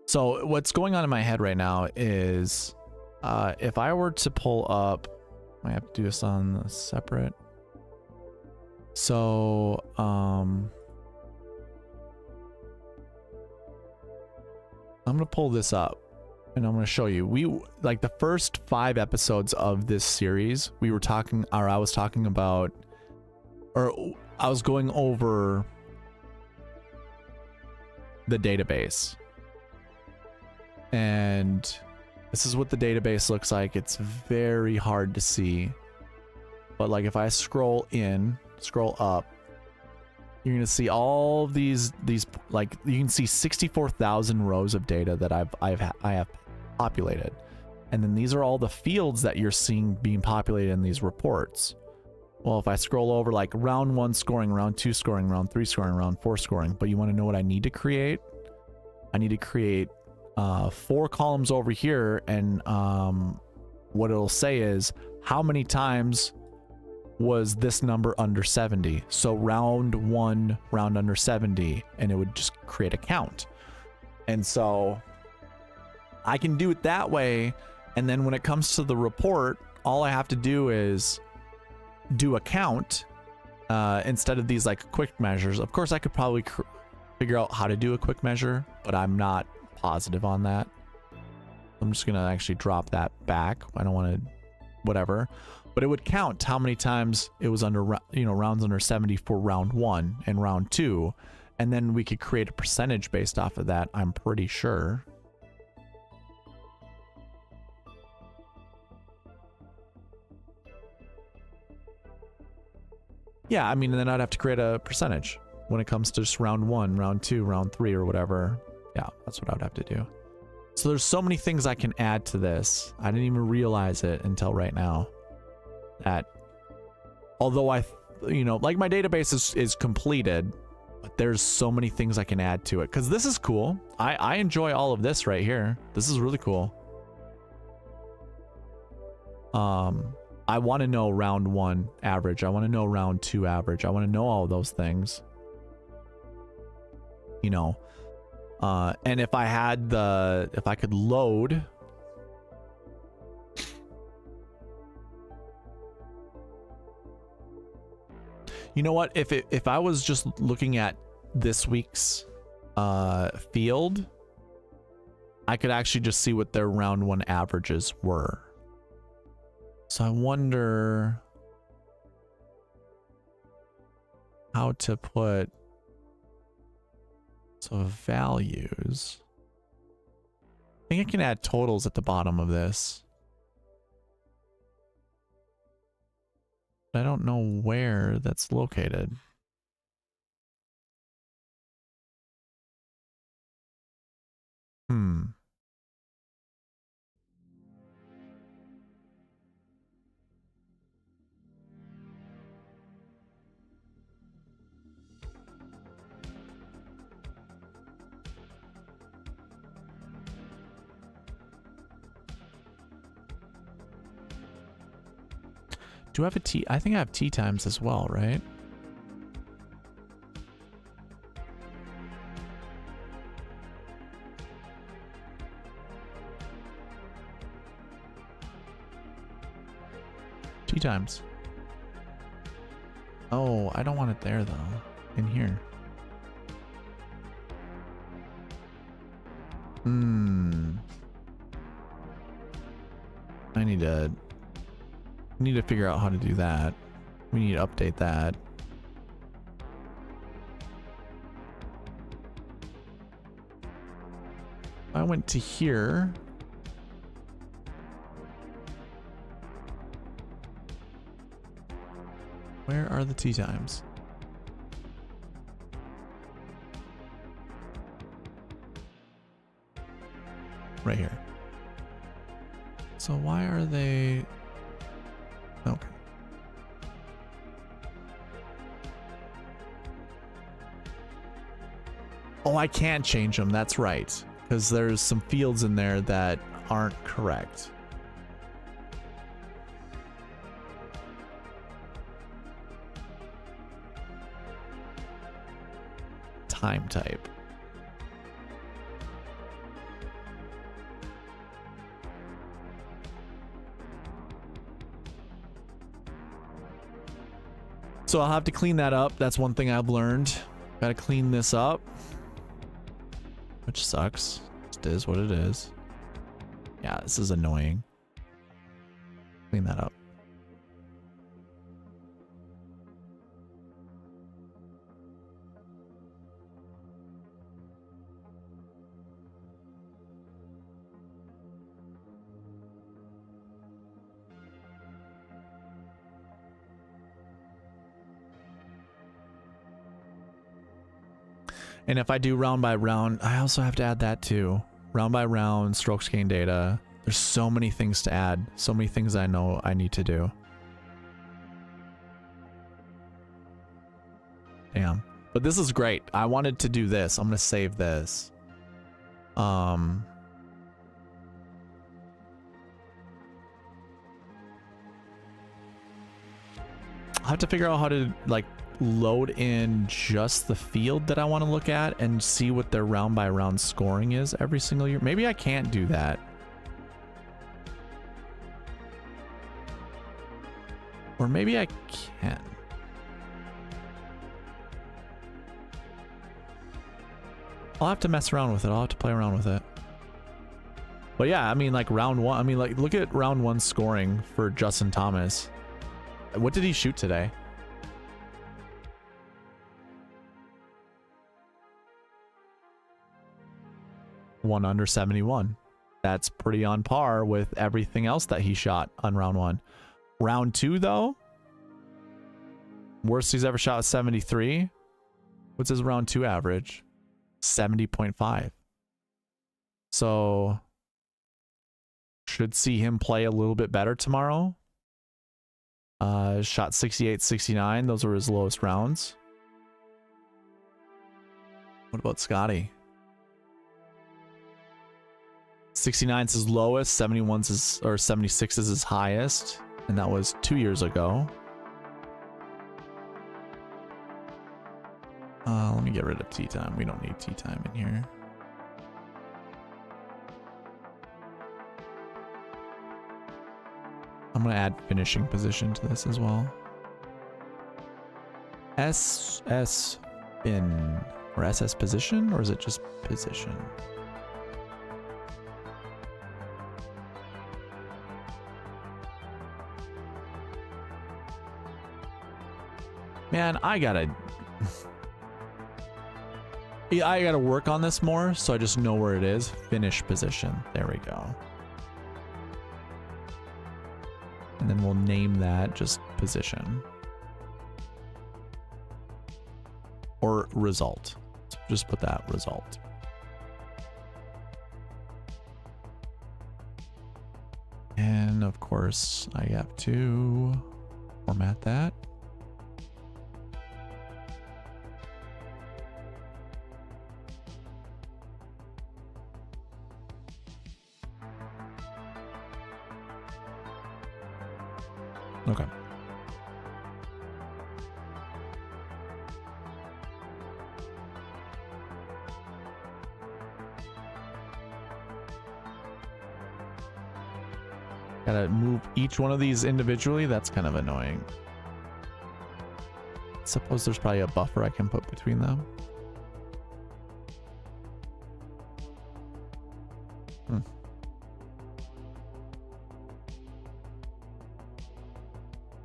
So what's going on in my head right now is if I were to pull up, I have to do this on the separate. So I'm gonna pull this up. And I'm going to show you. We like the first 5 episodes of this series, we were talking, or I was talking about, or I was going over the database. And this is what the database looks like. It's very hard to see. But like if I scroll up, you're going to see all of these like you can see 64,000 rows of data that I have populated. And then these are all the fields that you're seeing being populated in these reports. Well, if I scroll over like round 1 scoring, round 2 scoring, round 3 scoring, round 4 scoring, but you want to know what I need to create? I need to create 4 columns over here, and what it'll say is how many times was this number under 70. So round 1, round under 70, and it would just create a count. And so I can do it that way, and then when it comes to the report, all I have to do is do a count instead of these like quick measures. Of course, I could probably figure out how to do a quick measure, but I'm not positive on that. I'm just gonna actually drop that back. I don't want to, whatever. But it would count how many times it was under, you know, rounds under 70 for round 1 and round 2, and then we could create a percentage based off of that, I'm pretty sure. Yeah, I mean, and then I'd have to create a percentage when it comes to just round 1, round 2, round 3, or whatever. Yeah, that's what I would have to do. So there's so many things I can add to this. I didn't even realize it until right now. That although you know, like my database is completed, but there's so many things I can add to it, because this is cool. I enjoy all of this right here. This is really cool. I want to know round 1 average. I want to know round 2 average. I want to know all those things, you know. And if I had if I could load you know what, if I was just looking at this week's field, I could actually just see what their round 1 averages were. So I wonder how to put values. I think I can add totals at the bottom of this. I don't know where that's located. Do I have a T? I think I have T times as well, right? T times. Oh, I don't want it there though. In here. I need to figure out how to do that. We need to update that. I went to here. Where are the tea times? Right here. So why are they... Okay. Oh, I can't change them. That's right. Because there's some fields in there that aren't correct. Time type. So I'll have to clean that up. That's one thing I've learned. Gotta clean this up. Which sucks. It is what it is. Yeah, this is annoying. Clean that up. And if I do round by round, I also have to add that too. Round by round, strokes gain data. There's so many things to add. So many things I know I need to do. Damn. But this is great. I wanted to do this. I'm gonna save this. I'll have to figure out how to like load in just the field that I want to look at and see what their round by round scoring is every single year. Maybe I can't do that. Or maybe I can. I'll have to mess around with it. I'll have to play around with it. But yeah, I mean, like round one. I mean, like look at round one scoring for Justin Thomas. What did he shoot today? One under 71. That's pretty on par with everything else that he shot on round one. Round two, though, worst he's ever shot was 73. What's his round two average? 70.5. So should see him play a little bit better tomorrow. Shot 68, 69. Those were his lowest rounds. What about Scotty? 69 is his lowest, 71's his, or 76 is his highest, and that was 2 years ago. Let me get rid of tea time. We don't need tea time in here. I'm gonna add finishing position to this as well. SS spin or SS position, or is it just position? Man, I gotta work on this more so I just know where it is. Finish position. There we go. And then we'll name that just position. Or result. Just put that result. And of course, I have to format that. Okay. Gotta move each one of these individually. That's kind of annoying. Suppose there's probably a buffer I can put between them.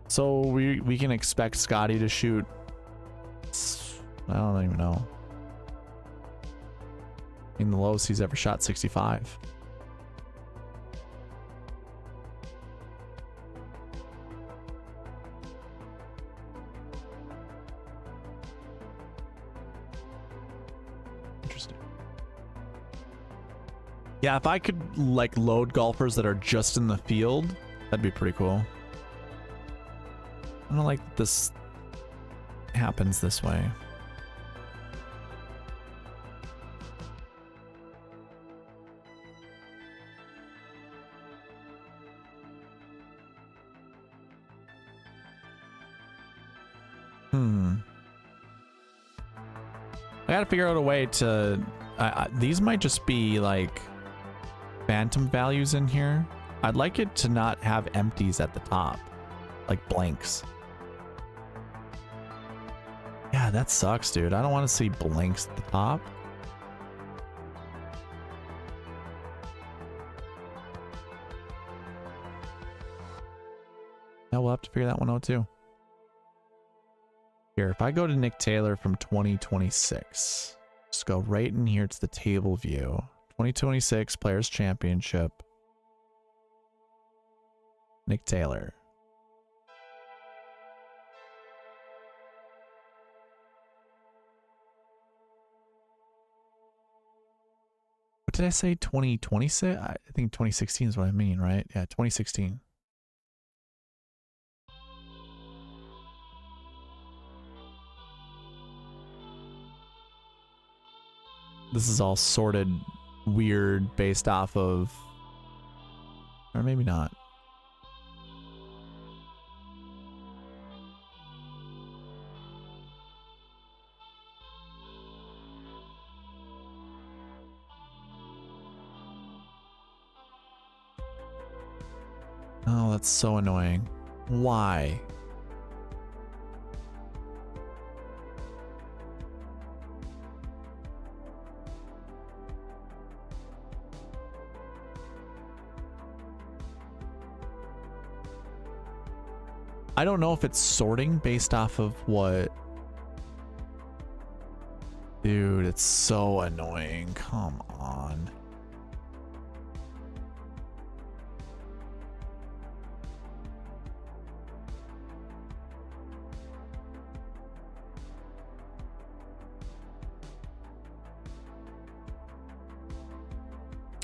So we can expect Scotty to shoot, I don't even know. I mean, the lowest he's ever shot, 65. Interesting. Yeah, if I could like load golfers that are just in the field, that'd be pretty cool. I don't like that this happens this way. I gotta figure out a way to... these might just be like phantom values in here. I'd like it to not have empties at the top, like blanks. Yeah, that sucks, dude. I don't want to see blanks at the top. Yeah, we'll have to figure that one out too. Here, if I go to Nick Taylor from 2026, just go right in here to the table view. 2026 Players Championship. Nick Taylor. What did I say? 2026? I think 2016 is what I mean, right? Yeah, 2016. this is all sorted weird based off of, or maybe not. Oh, that's so annoying. Why? I don't know if it's sorting based off of what. Dude, it's so annoying. Come on.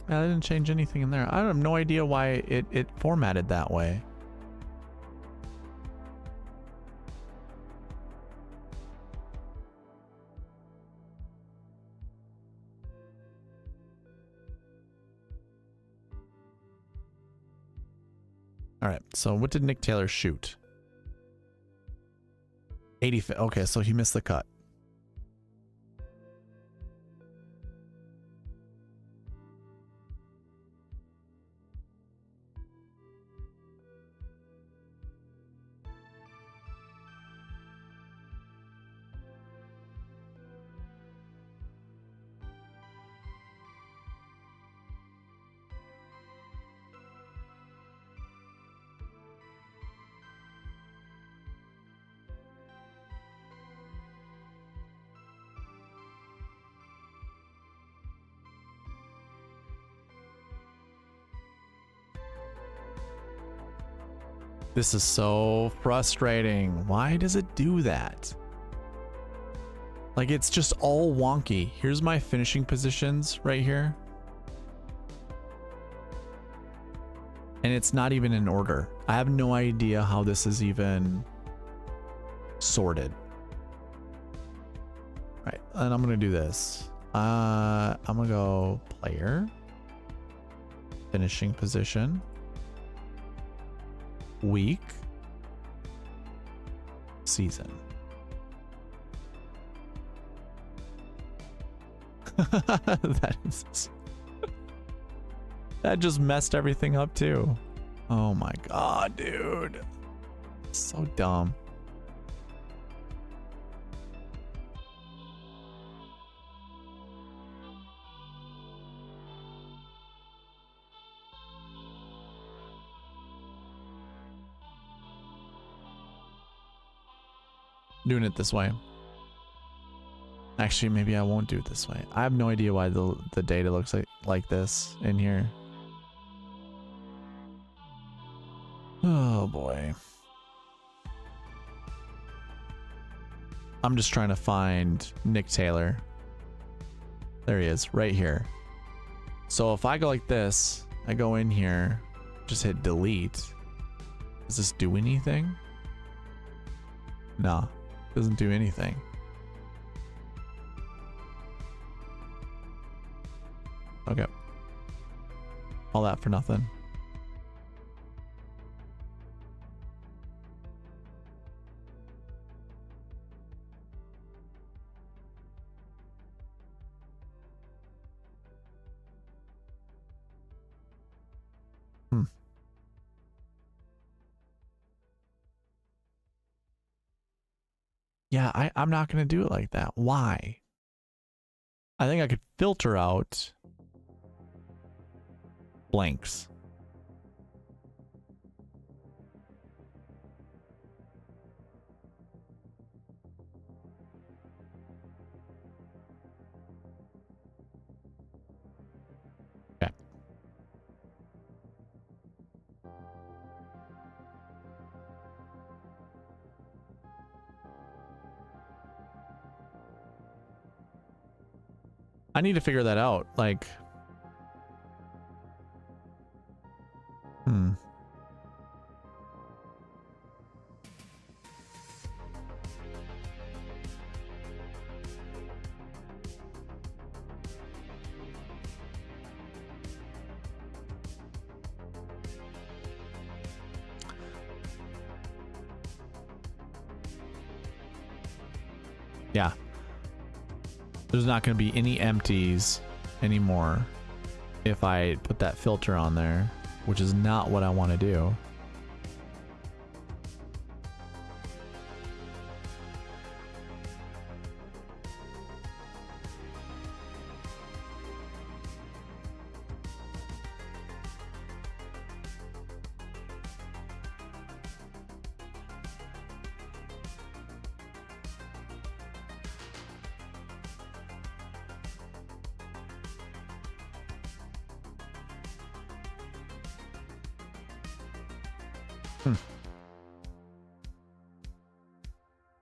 I didn't change anything in there. I have no idea why it formatted that way. All right, so what did Nick Taylor shoot? 80. Okay, so he missed the cut. This is so frustrating. Why does it do that? Like, it's just all wonky. Here's my finishing positions right here. And it's not even in order. I have no idea how this is even sorted. All right, and I'm gonna do this. I'm gonna go player, finishing position, week, season. That just messed everything up too. Oh my god, dude. So dumb. Doing it this way. Actually, maybe I won't do it this way. I have no idea why the data looks like this in here. Oh boy. I'm just trying to find Nick Taylor. There he is, right here. So if I go like this, I go in here, just hit delete. Does this do anything? No, doesn't do anything. Okay. All that for nothing. Yeah, I'm not going to do it like that. Why? I think I could filter out blanks. Okay. I need to figure that out. Like, Yeah. There's not going to be any empties anymore if I put that filter on there, which is not what I want to do.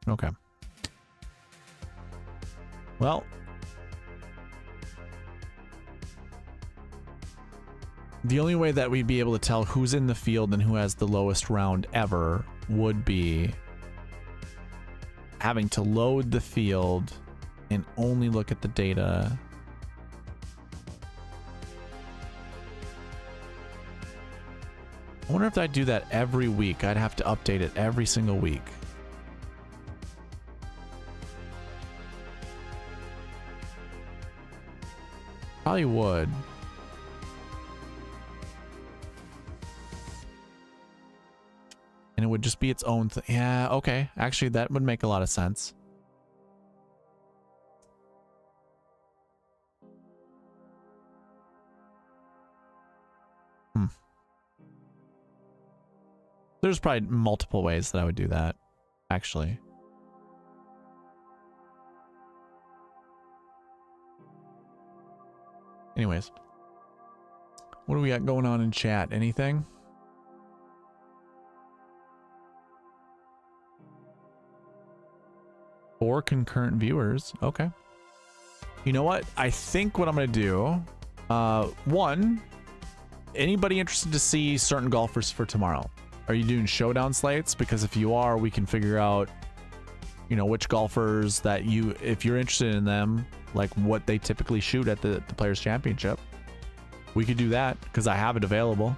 Okay. Well, the only way that we'd be able to tell who's in the field and who has the lowest round ever would be having to load the field and only look at the data. I wonder if I do that every week. I'd have to update it every single week. Probably would. And it would just be its own thing. Yeah, okay. Actually, that would make a lot of sense. There's probably multiple ways that I would do that, actually. Anyways, what do we got going on in chat? Anything? Four concurrent viewers. Okay. You know what? I think what I'm going to do, one, anybody interested to see certain golfers for tomorrow? Are you doing showdown slates? Because if you are, we can figure out, you know, which golfers that you, if you're interested in them, like what they typically shoot at the Players Championship. We could do that because I have it available.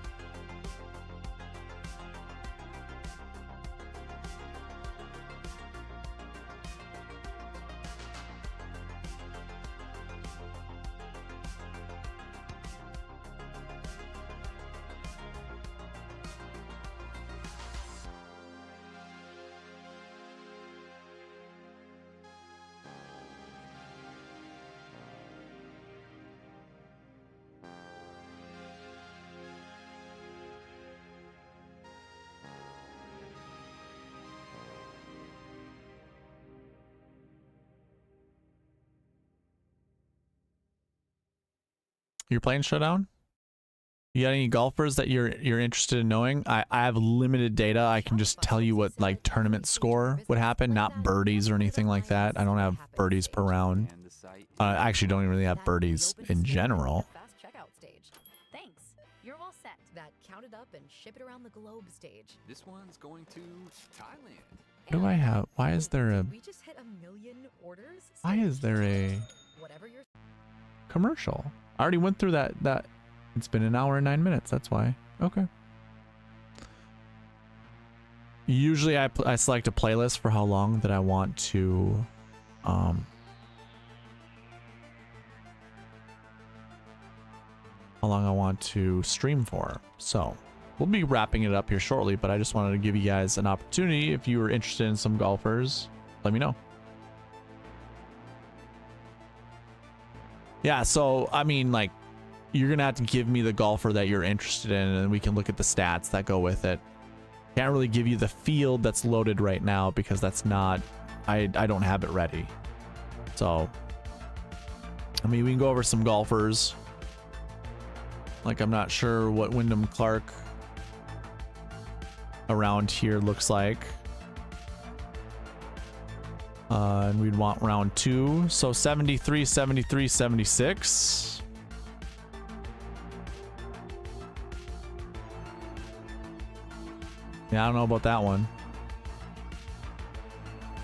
You're playing Showdown? You got any golfers that you're interested in knowing? I have limited data. I can just tell you what like tournament score would happen, not birdies or anything like that. I don't have birdies per round. I actually don't even really have birdies in general.
Thanks. You're all set. That count it up and ship it around the globe stage.
This one's going to Thailand.
What do I have? Why is there a...
We just hit 1 million orders.
Why is there a
Whatever you're...
commercial? I already went through that. It's been 1 hour and 9 minutes. That's why. Okay. Usually I select a playlist for how long that I want to how long I want to stream for. So we'll be wrapping it up here shortly, but I just wanted to give you guys an opportunity. If you were interested in some golfers, let me know. Yeah, so I mean, like, you're gonna have to give me the golfer that you're interested in, and we can look at the stats that go with it. Can't really give you the field that's loaded right now because that's not, I don't have it ready. So I mean, we can go over some golfers. Like, I'm not sure what Wyndham Clark around here looks like. And we'd want round 2. So 73, 73, 76. Yeah, I don't know about that one.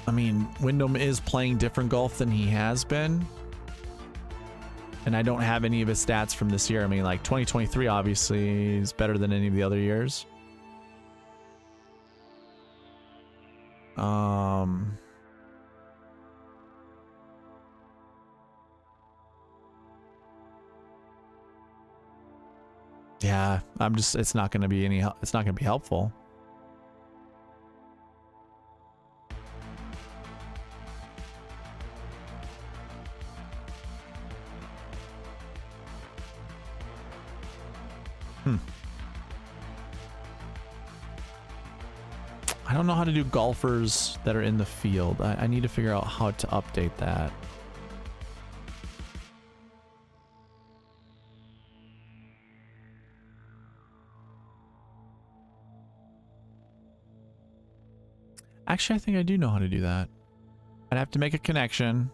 I mean, Wyndham is playing different golf than he has been. And I don't have any of his stats from this year. I mean, like 2023 obviously is better than any of the other years. Yeah, I'm just, it's not going to be it's not going to be helpful. I don't know how to do golfers that are in the field. I need to figure out how to update that. Actually, I think I do know how to do that. I'd have to make a connection,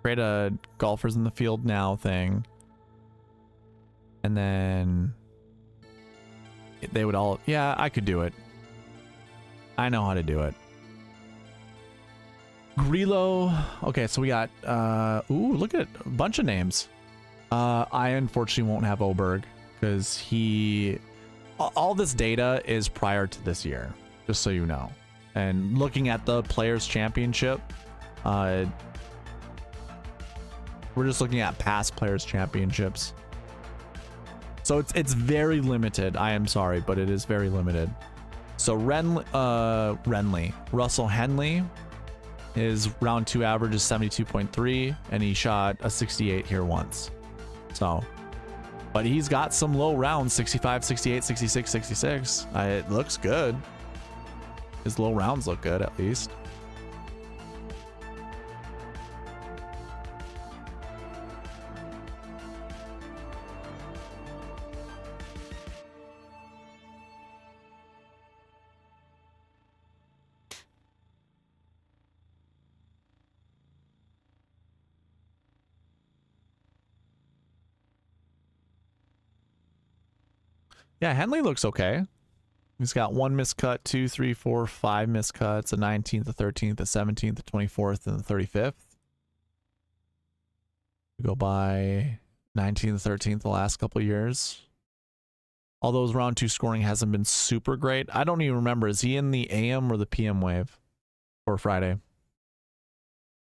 create a golfers in the field now thing, and then they would all, yeah, I could do it. I know how to do it. Grillo. Okay, so we got, ooh, look at a bunch of names. I unfortunately won't have Oberg because all this data is prior to this year, just so you know. And looking at the Players Championship, we're just looking at past Players Championships. So it's very limited. I am sorry, but it is very limited. So Russell Henley, his round 2 average is 72.3, and he shot a 68 here once. So, but he's got some low rounds, 65, 68, 66, 66. It looks good. His low rounds look good, at least. Yeah, Henley looks okay. He's got 1 miscut, 2, 3, 4, 5 miscuts, a 19th, a 13th, a 17th, a 24th, and a 35th. We go by 19th, 13th the last couple of years. Although his round 2 scoring hasn't been super great. I don't even remember. Is he in the AM or the PM wave for Friday?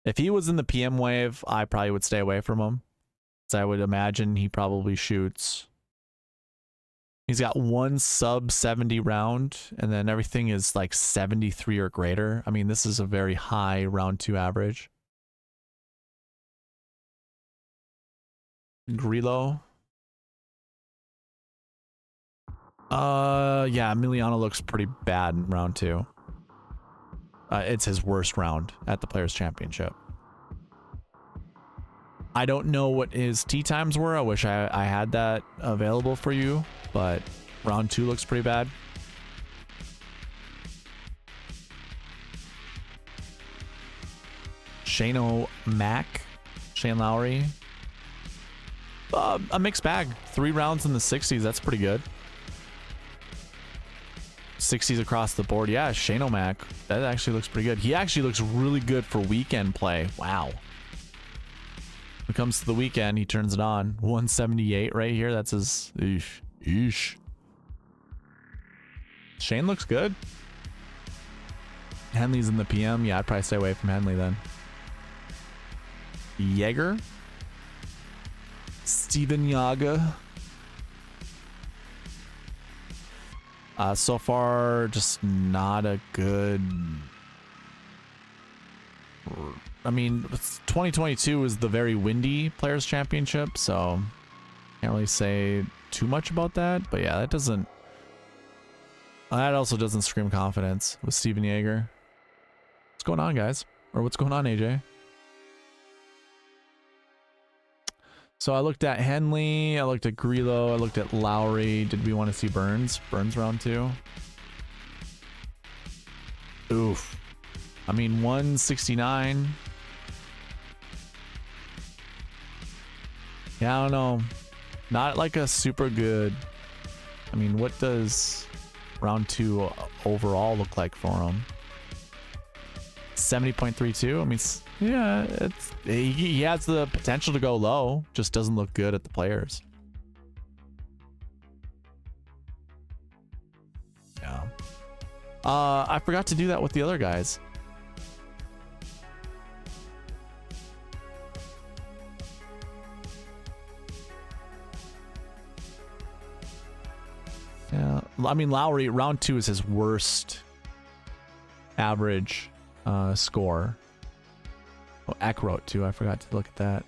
If he was in the PM wave, I probably would stay away from him. So I would imagine he probably shoots. He's got 1 sub 70 round, and then everything is like 73 or greater. I mean, this is a very high round 2 average. Grillo. Yeah, Emiliano looks pretty bad in round 2. It's his worst round at the Players Championship. I don't know what his tee times were. I wish I had that available for you, but round 2 looks pretty bad. Shane Lowry. A mixed bag. 3 rounds in the 60s. That's pretty good. 60s across the board. Yeah, Shane O'Mac. That actually looks pretty good. He actually looks really good for weekend play. Wow. When it comes to the weekend, he turns it on. 178 right here. That's his. Eesh. Shane looks good. Henley's in the PM. Yeah, I'd probably stay away from Henley then. Jaeger. Steven Yaga. So far, just not a good... I mean, 2022 was the very windy Players Championship, so can't really say too much about that. But yeah, that also doesn't scream confidence with Steven Jaeger. What's going on, guys? Or what's going on, AJ? So I looked at Henley, I looked at Grillo, I looked at Lowry. Did we want to see Burns? Burns round 2. Oof. I mean, 169. Yeah, I don't know. Not like a super good. I mean, what does round 2 overall look like for him? 70.32. I mean, yeah, he has the potential to go low, just doesn't look good at the Players. Yeah. I forgot to do that with the other guys. I mean, Lowry, round 2 is his worst average score. Oh, Eckroat too. I forgot to look at that.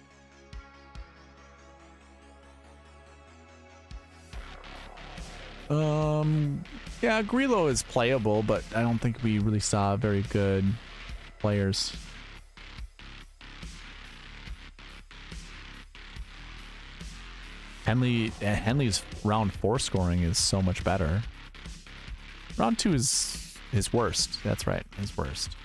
Yeah, Grillo is playable, but I don't think we really saw very good players. Henley's round 4 scoring is so much better. Round 2 is his worst. That's right, his worst.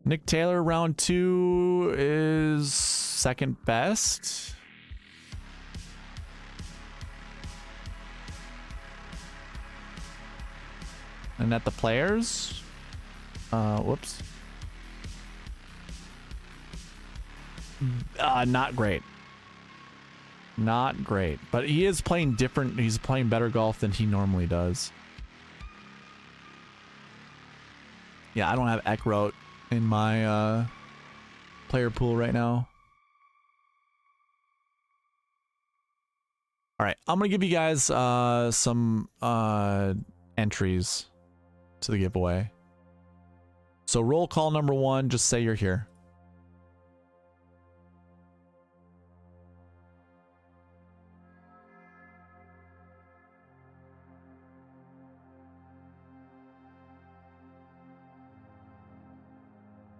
Nick Taylor, round 2 is second best. And at the players, whoops. Not great. Not great. But he is playing different. He's playing better golf than he normally does. Yeah, I don't have Eckroat in my player pool right now. All right, I'm gonna give you guys some entries to the giveaway. So roll call number 1, just say you're here.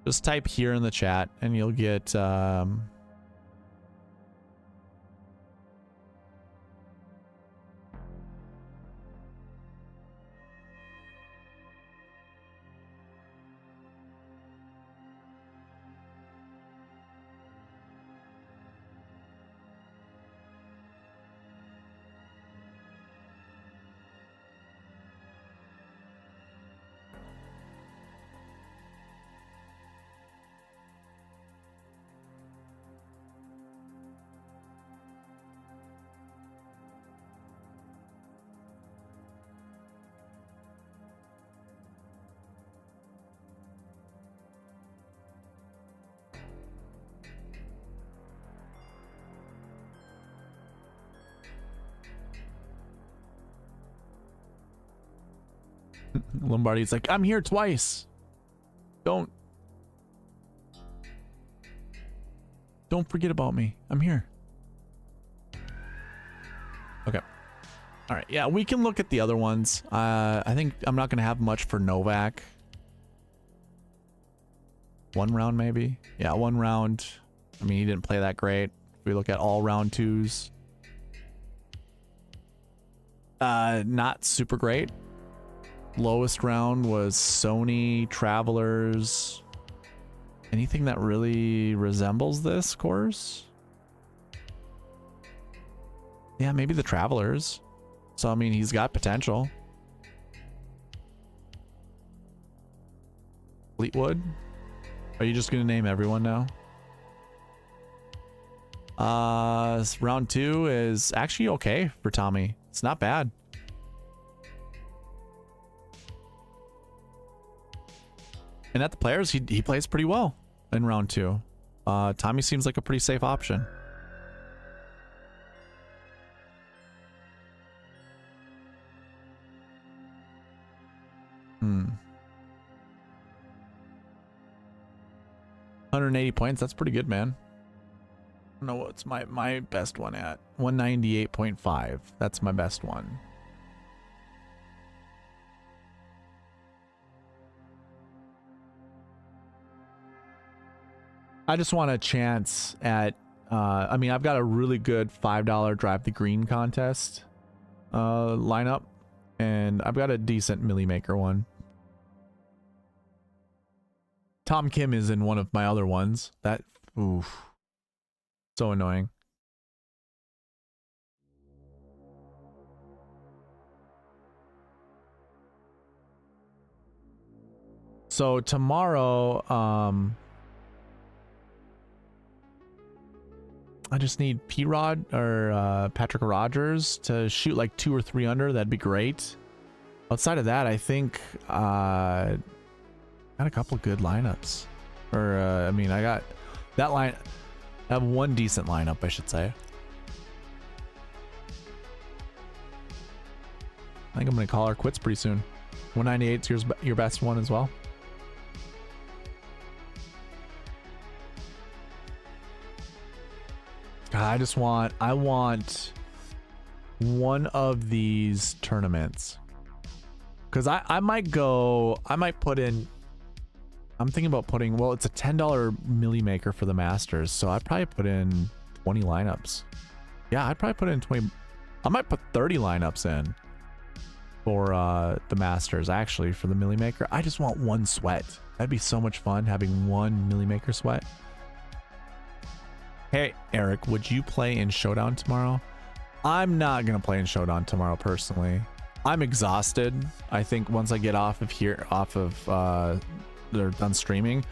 Just type here in the chat and you'll get Lombardi's like, I'm here twice. Don't forget about me. I'm here. Okay. All right. Yeah, we can look at the other ones. I think I'm not going to have much for Novak. 1 round maybe. Yeah, 1 round. I mean, he didn't play that great. If we look at all round 2s. Not super great. Lowest round was Sony, Travelers. Anything that really resembles this course? Yeah, maybe the Travelers. So, I mean, he's got potential. Fleetwood? Are you just going to name everyone now? Round 2 is actually okay for Tommy. It's not bad. And at the players, he plays pretty well in round 2. Tommy seems like a pretty safe option. Hmm. 180 points. That's pretty good, man. I don't know what's my best one at. 198.5. That's my best one. I just want a chance at, I mean, I've got a really good $5 Drive the Green contest lineup, and I've got a decent Millie Maker one. Tom Kim is in one of my other ones. That, oof, so annoying. So tomorrow, I just need P-Rod or Patrick Rogers to shoot like 2 or 3 under. That'd be great. Outside of that, I think got a couple good lineups. Or I mean, I got that line. I have one decent lineup, I should say. I think I'm going to call our quits pretty soon. 198 is your best one as well. God, I want one of these tournaments. Because I might put in, I'm thinking about putting, well, it's a $10 milli maker for the Masters, so I'd probably put in 20 lineups. Yeah, I'd probably put in 20, I might put 30 lineups in for the Masters, actually, for the milli maker. I just want one sweat. That'd be so much fun, having one milli maker sweat. Hey, Eric, would you play in Showdown tomorrow? I'm not going to play in Showdown tomorrow, personally. I'm exhausted. I think once I get off of here, they're done streaming,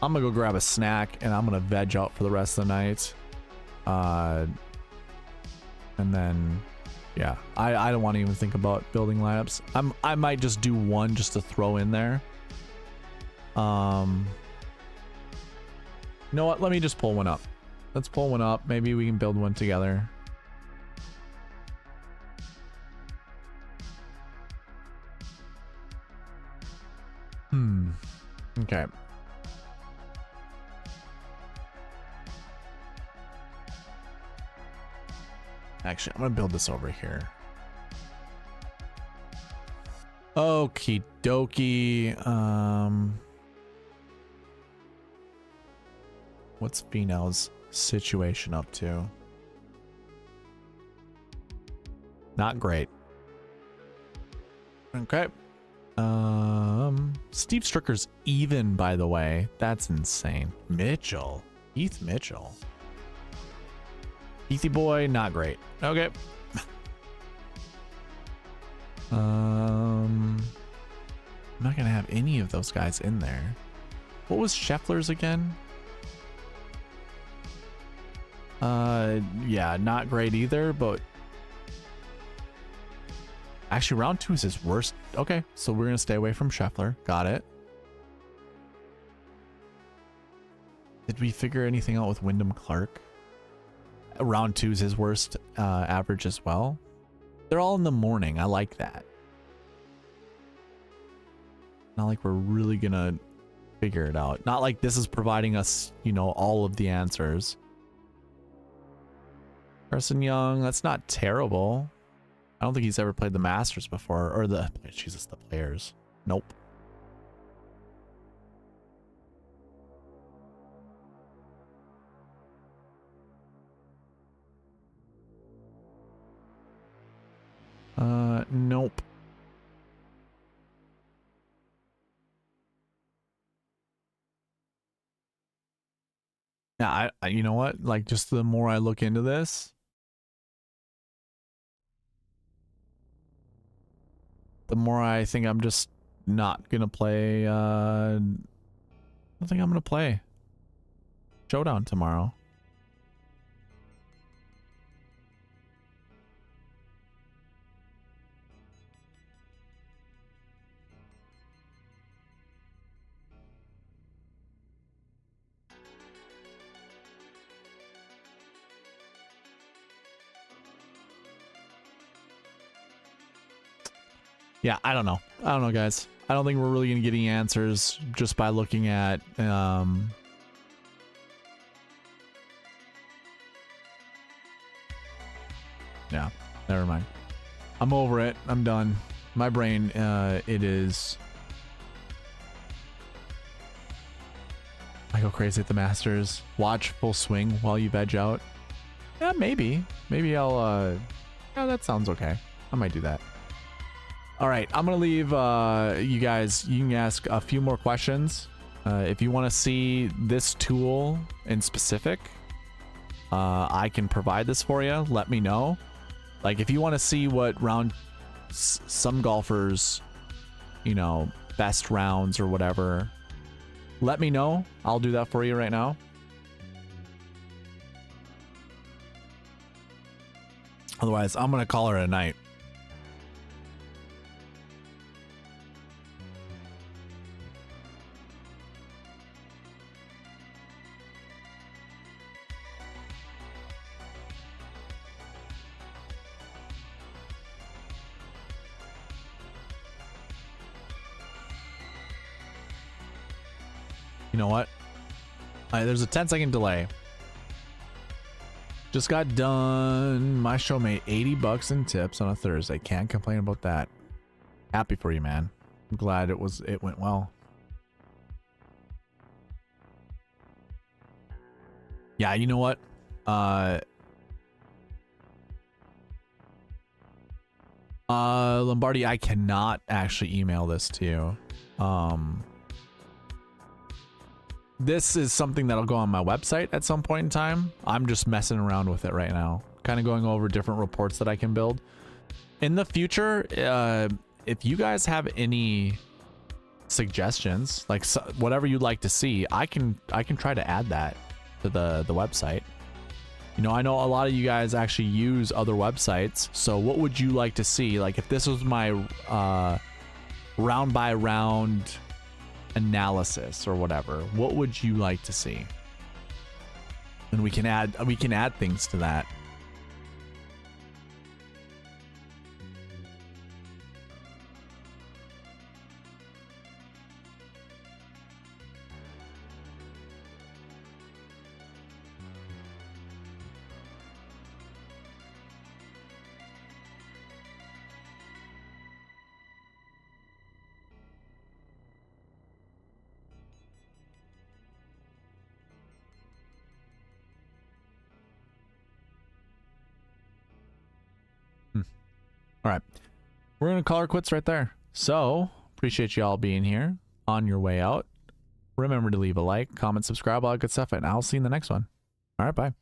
I'm gonna go grab a snack and I'm gonna veg out for the rest of the night. And then, yeah, I don't want to even think about building lineups. I might just do one just to throw in there. You know what? Let me just pull one up. Let's pull one up. Maybe we can build one together. Okay. Actually, I'm gonna build this over here. Okie dokie. What's Finau's situation up to? Not great. Okay. Steve Stricker's even, by the way. That's insane. Mitchell. Heath Mitchell. Heathy boy, not great. Okay. I'm not gonna have any of those guys in there. What was Scheffler's again? Yeah, not great either, but actually round 2 is his worst. Okay, so we're gonna stay away from Scheffler. Got it. Did we figure anything out with Wyndham Clark? Round 2 is his worst average as well. They're all in the morning. I like that. Not like we're really gonna figure it out. Not like this is providing us, you know, all of the answers. Carson Young, that's not terrible. I don't think he's ever played the Masters before, or the, Jesus, the Players. Nope. Nope. Yeah, you know what? Like, just the more I look into this, the more I think I'm just not gonna play, I don't think I'm gonna play Showdown tomorrow. Yeah, I don't know. I don't know, guys. I don't think we're really gonna get any answers just by looking at yeah, never mind. I'm over it. I'm done. My brain, it is. I go crazy at the Masters. Watch full swing while you veg out. Yeah, maybe. Maybe I'll, yeah, that sounds okay. I might do that. All right, I'm gonna leave you guys. You can ask a few more questions. If you want to see this tool in specific, I can provide this for you. Let me know. Like, if you want to see what some golfers, you know, best rounds or whatever, let me know. I'll do that for you right now. Otherwise, I'm gonna call her a night. You know what? There's a 10-second delay. Just got done. My show made 80 bucks in tips on a Thursday. Can't complain about that. Happy for you, man. I'm glad it went well. Yeah, you know what? Lombardi, I cannot actually email this to you. This is something that'll go on my website at some point in time. I'm just messing around with it right now, kind of going over different reports that I can build in the future. If you guys have any suggestions, like whatever you'd like to see, I can try to add that to the website. You know, I know a lot of you guys actually use other websites, so what would you like to see? Like if this was my round by round analysis or whatever, what would you like to see? And we can add things to that. All right, we're gonna call her quits right there. So appreciate you all being here. On your way out, remember to leave a like, comment, subscribe, all that good stuff, and I'll see you in the next one. All right, bye.